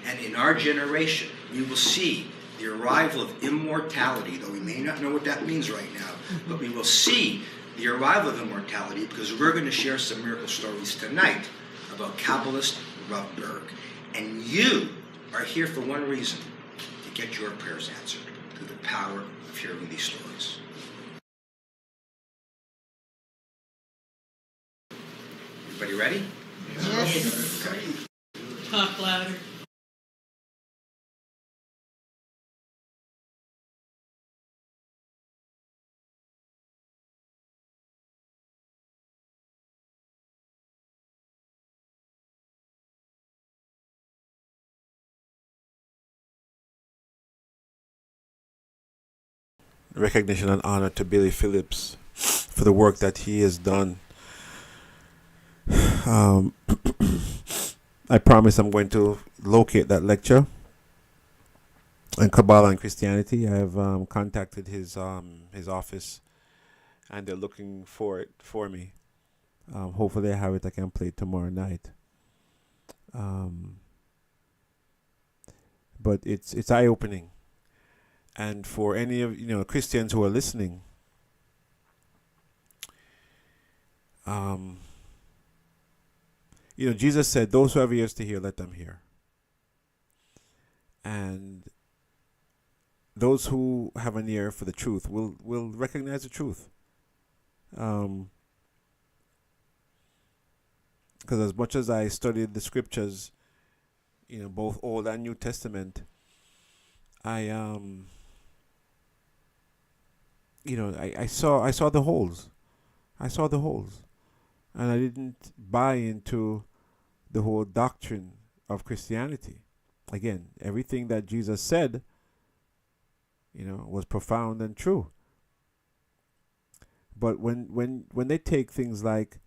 And in our generation, we will see the arrival of immortality, though we may not know what that means right now, but we will see the arrival of immortality because we're going to share some miracle stories tonight about Kabbalist Rav Berg. And you are here for one reason, to get your prayers answered through the power of hearing these stories. Everybody ready? Yes. Talk louder. Recognition and honor to Billy Phillips for the work that he has done. I promise I'm going to locate that lecture on Kabbalah and Christianity. I have contacted his office, and they're looking for it for me. Hopefully, I have it. I can play it tomorrow night. But it's eye opening, and for any of Christians who are listening, Jesus said, "Those who have ears to hear, let them hear." And those who have an ear for the truth will recognize the truth. Because as much as I studied the scriptures, both Old and New Testament, I saw the holes. I saw the holes, and I didn't buy into the whole doctrine of Christianity. Again, everything that Jesus said was profound and true. But when they take things like,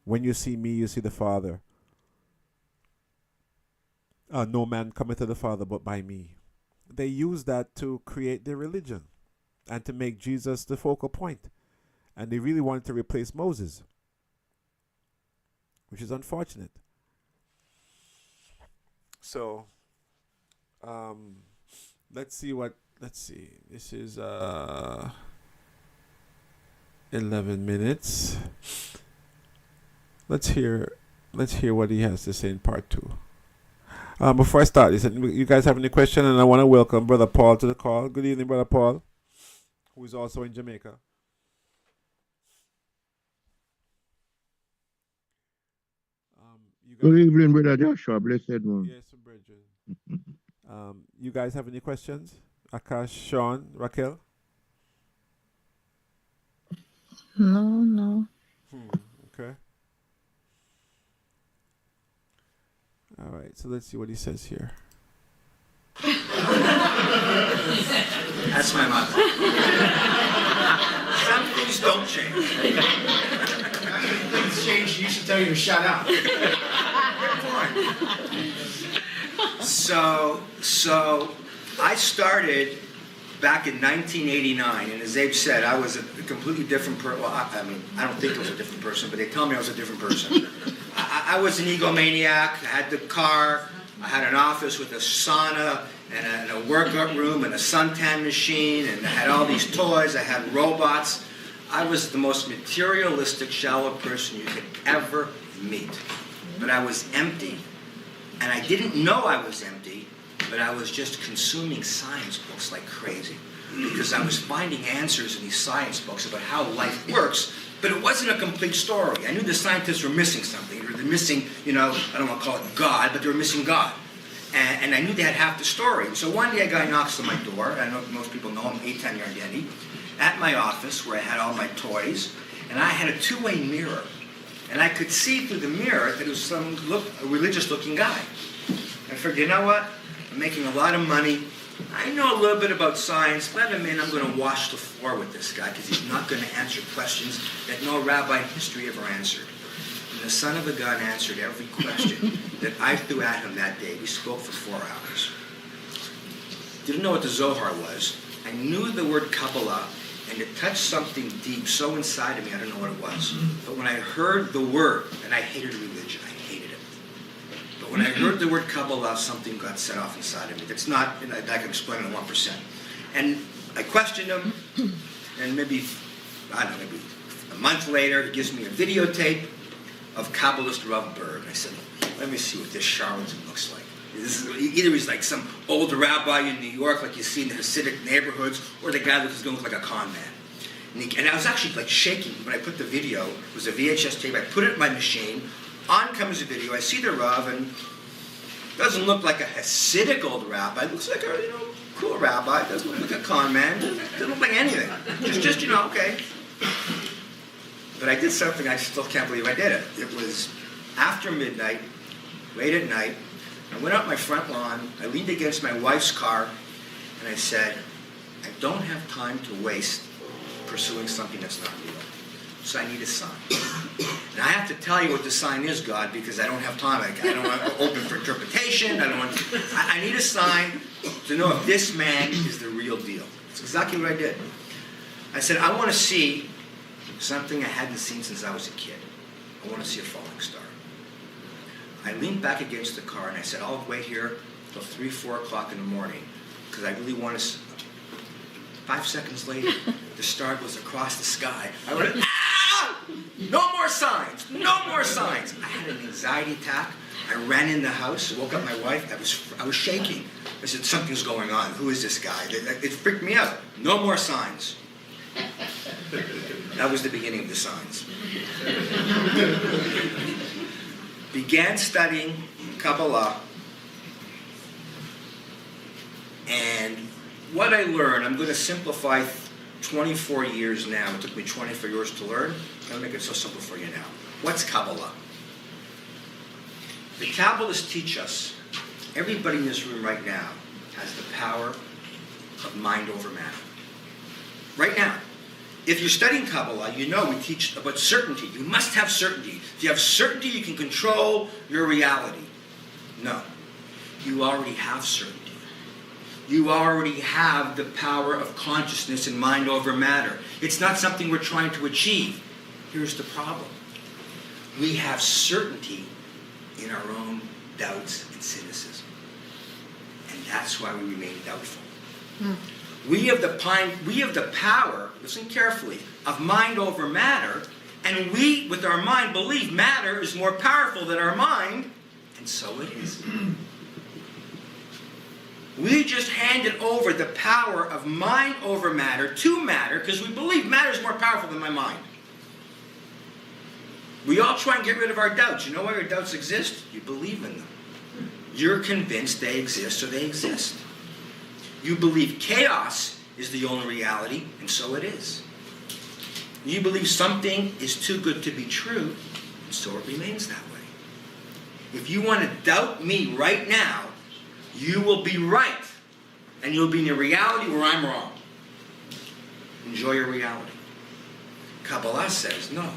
when you see me, you see the Father. No man cometh to the Father but by me. They use that to create their religion and to make Jesus the focal point. And they really wanted to replace Moses, which is unfortunate. So, let's see. This is 11 minutes. Let's hear what he has to say in part 2. Before I start, he said, you guys have any question? And I want to welcome Brother Paul to the call. Good evening, Brother Paul, who is also in Jamaica. Good evening, Brother Joshua. Blessed one. Yes, brethren. You guys have any questions? Akash, Sean, Raquel? No. Okay. All right, so let's see what he says here. That's my mother. Some things don't change. Things change, you should tell you to shut up. So I started back in 1989, and as Abe said, I was a completely different person. Well, I mean, I don't think I was a different person, but they tell me I was a different person. I was an egomaniac. I had the car. I had an office with a sauna and a workout room and a suntan machine, and I had all these toys. I had robots. I was the most materialistic, shallow person you could ever meet. But I was empty, and I didn't know I was empty, but I was just consuming science books like crazy, because I was finding answers in these science books about how life works, but it wasn't a complete story. I knew the scientists were missing something. They're missing, I don't want to call it God, but they were missing God. And I knew they had half the story. So one day a guy knocks on my door. I know most people know him, 810 Yardetti, at my office where I had all my toys, and I had a two-way mirror. And I could see through the mirror that it was a religious-looking guy. I figured, you know what? I'm making a lot of money. I know a little bit about science. Let him in. I'm going to wash the floor with this guy because he's not going to answer questions that no rabbi in history ever answered. And the son of a gun answered every question that I threw at him that day. We spoke for 4 hours. Didn't know what the Zohar was. I knew the word Kabbalah, and it touched something deep so inside of me, I don't know what it was. But when I heard the word, and I hated religion, I hated it. But when I heard the word Kabbalah, something got set off inside of me. That's not, I can explain in 1%. And I questioned him, and maybe a month later, he gives me a videotape of Kabbalist Rav Berg. I said, let me see what this charlatan looks like. Either he's like some old rabbi in New York, like you see in the Hasidic neighborhoods, or the guy that's going to look like a con man. And I was actually like shaking when I put the video. It was a VHS tape. I put it in my machine. On comes the video. I see the Rav, and doesn't look like a Hasidic old rabbi. It looks like a cool rabbi. Doesn't look like a con man. Doesn't look like anything. Just okay. But I did something I still can't believe I did it. It was after midnight, late at night. I went out my front lawn, I leaned against my wife's car, and I said, I don't have time to waste pursuing something that's not real. So I need a sign. And I have to tell you what the sign is, God, because I don't have time. I don't want to open for interpretation. I need a sign to know if this man is the real deal. That's exactly what I did. I said, I want to see something I hadn't seen since I was a kid. I want to see a falling star. I leaned back against the car and I said, I'll wait here till 3, 4 o'clock in the morning because I really want to. 5 seconds later, the star goes across the sky. I went, ah! No more signs! No more signs! I had an anxiety attack. I ran in the house, woke up my wife. I was shaking. I said, something's going on. Who is this guy? It freaked me out. No more signs. That was the beginning of the signs. Began studying Kabbalah, and what I learned, I'm going to simplify 24 years now. It took me 24 years to learn. I'm going to make it so simple for you now. What's Kabbalah? The Kabbalists teach us, everybody in this room right now has the power of mind over matter. Right now, if you're studying Kabbalah, you know we teach about certainty. You must have certainty. If you have certainty, you can control your reality. No. You already have certainty. You already have the power of consciousness and mind over matter. It's not something we're trying to achieve. Here's the problem. We have certainty in our own doubts and cynicism. And that's why we remain doubtful. We have the power, listen carefully, of mind over matter, and we, with our mind, believe matter is more powerful than our mind, and so it is. We just handed over the power of mind over matter to matter because we believe matter is more powerful than my mind. We all try and get rid of our doubts. You know why your doubts exist? You believe in them. You're convinced they exist, so they exist. You believe chaos is the only reality, and so it is. You believe something is too good to be true, and so it remains that way. If you want to doubt me right now, you will be right, and you'll be in a reality where I'm wrong. Enjoy your reality. Kabbalah says no.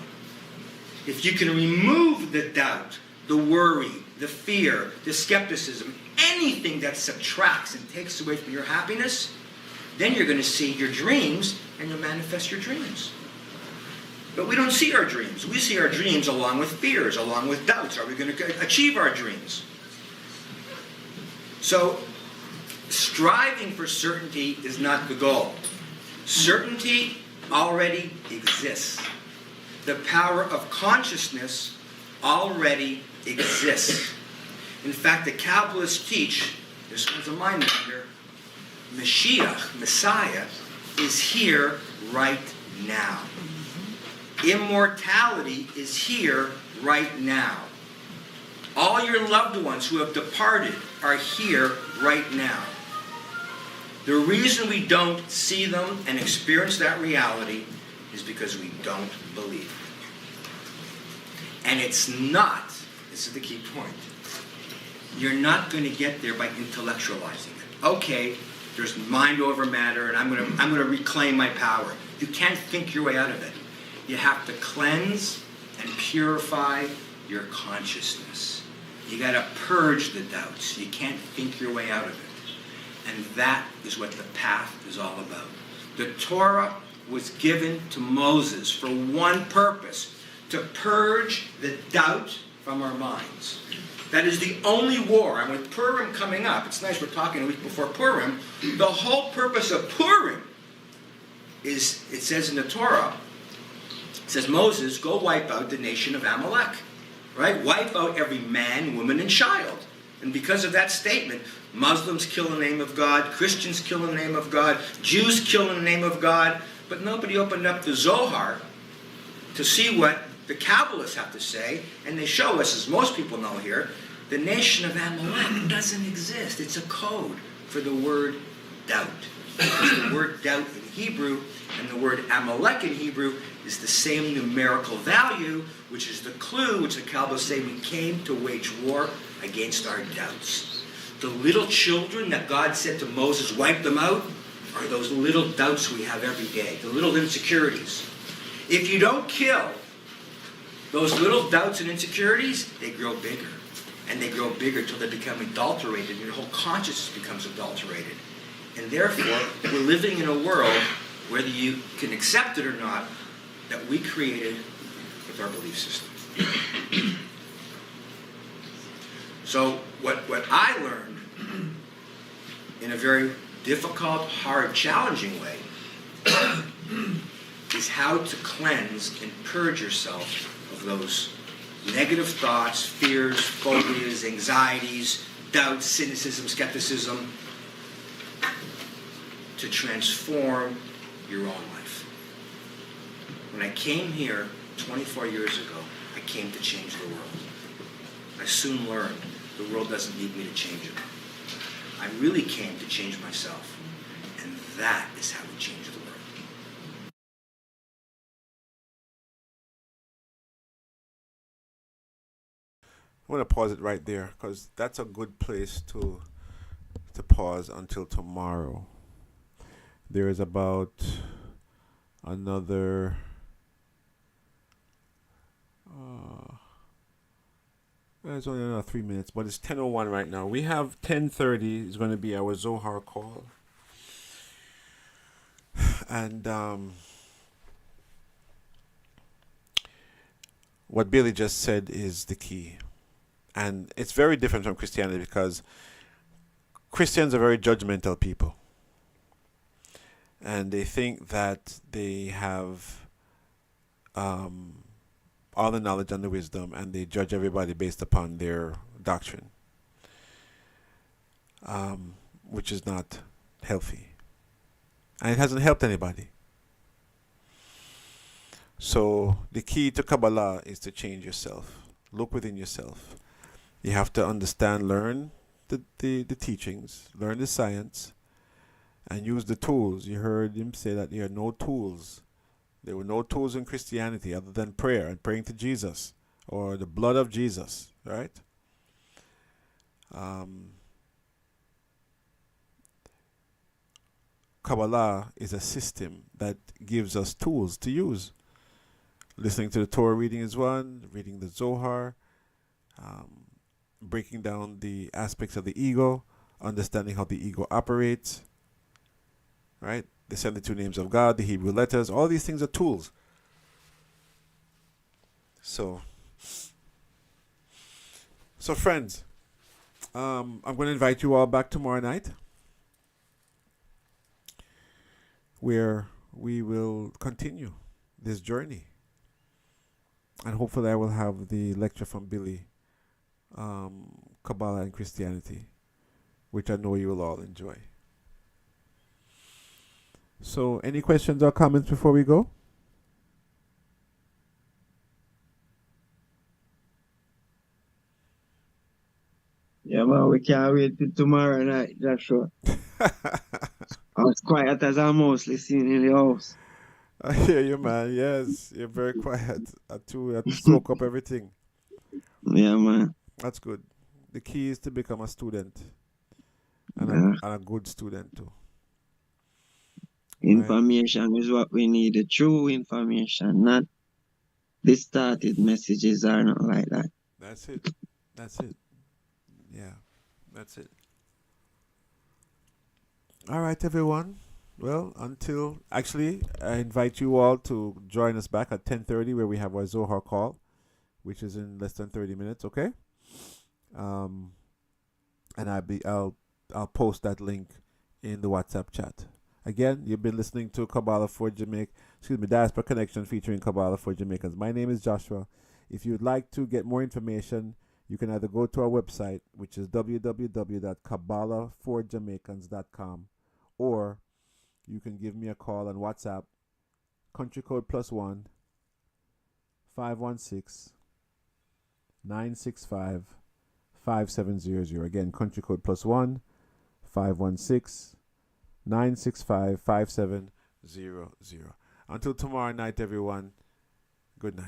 If you can remove the doubt, the worry, the fear, the skepticism, anything that subtracts and takes away from your happiness, then you're going to see your dreams and you'll manifest your dreams. But we don't see our dreams. We see our dreams along with fears, along with doubts. Are we going to achieve our dreams? So, striving for certainty is not the goal. Certainty already exists. The power of consciousness already exists. In fact, the Kabbalists teach, this one's a mind bender, Mashiach, Messiah, is here right now. Immortality is here right now. All your loved ones who have departed are here right now. The reason we don't see them and experience that reality is because we don't believe. And it's not, this is the key point, you're not going to get there by intellectualizing it. Okay, there's mind over matter, and I'm going to reclaim my power. You can't think your way out of it. You have to cleanse and purify your consciousness. You got to purge the doubts. You can't think your way out of it. And that is what the path is all about. The Torah was given to Moses for one purpose, to purge the doubt from our minds. That is the only war. And with Purim coming up, it's nice we're talking a week before Purim, the whole purpose of Purim is, it says in the Torah, it says, Moses, go wipe out the nation of Amalek. Right? Wipe out every man, woman, and child. And because of that statement, Muslims kill in the name of God, Christians kill in the name of God, Jews kill in the name of God, but nobody opened up the Zohar to see what the Kabbalists have to say, and they show us, as most people know here, the nation of Amalek doesn't exist. It's a code for the word doubt. The word doubt in Hebrew and the word Amalek in Hebrew is the same numerical value, which is the clue which the Kabbalists say we came to wage war against our doubts. The little children that God said to Moses, wipe them out, are those little doubts we have every day, the little insecurities. If you don't kill those little doubts and insecurities, they grow bigger. And they grow bigger till they become adulterated, and your whole consciousness becomes adulterated. And therefore, we're living in a world, whether you can accept it or not, that we created with our belief system. So what I learned in a very difficult, hard, challenging way is how to cleanse and purge yourself of those negative thoughts, fears, phobias, anxieties, doubts, cynicism, skepticism, to transform your own life. When I came here 24 years ago, I came to change the world. I soon learned the world doesn't need me to change it. I really came to change myself. And that is how we change the world. I want to pause it right there because that's a good place to to pause until tomorrow. There is about another there's only another 3 minutes, but it's 10:01 right now. We have 10:30 is going to be our Zohar call, and what Billy just said is the key, and it's very different from Christianity because Christians are very judgmental people, and they think that they have all the knowledge and the wisdom, and they judge everybody based upon their doctrine, which is not healthy, and it hasn't helped anybody. So the key to Kabbalah is to change yourself. Look within yourself. You have to understand, learn the teachings, learn the science, and use the tools. You heard him say that there are no tools. There were no tools in Christianity other than prayer and praying to Jesus or the blood of Jesus, right? Kabbalah is a system that gives us tools to use. Listening to the Torah reading is one, reading the Zohar, breaking down the aspects of the ego, understanding how the ego operates, right? The 72 names of God, the Hebrew letters, all these things are tools. So friends, I'm going to invite you all back tomorrow night, where we will continue this journey. And hopefully I will have the lecture from Billy, Kabbalah and Christianity, which I know you will all enjoy. So, any questions or comments before we go? Yeah, man, we can't wait till tomorrow night, Joshua. I was quiet as I mostly seen in the house. I hear you, man. Yes, you're very quiet. I have to soak up everything. Yeah, man. That's good. The key is to become a student, and, Yeah. and a good student too. Information is what we need, the true information, not distorted messages or nothing like that. That's it. That's it. Yeah, that's it. All right, everyone. Well, actually, I invite you all to join us back at 10:30, where we have our Zohar call, which is in less than 30 minutes. Okay. And I'll post that link in the WhatsApp chat. Again, you've been listening to Kabbalah for Diaspora Connection featuring Kabbalah for Jamaicans. My name is Joshua. If you'd like to get more information, you can either go to our website, which is www.kabbalahforjamaicans.com, or you can give me a call on WhatsApp, country code +1 516 965 5700. Again, country code +1 516 965 5700. Until tomorrow night, everyone, good night.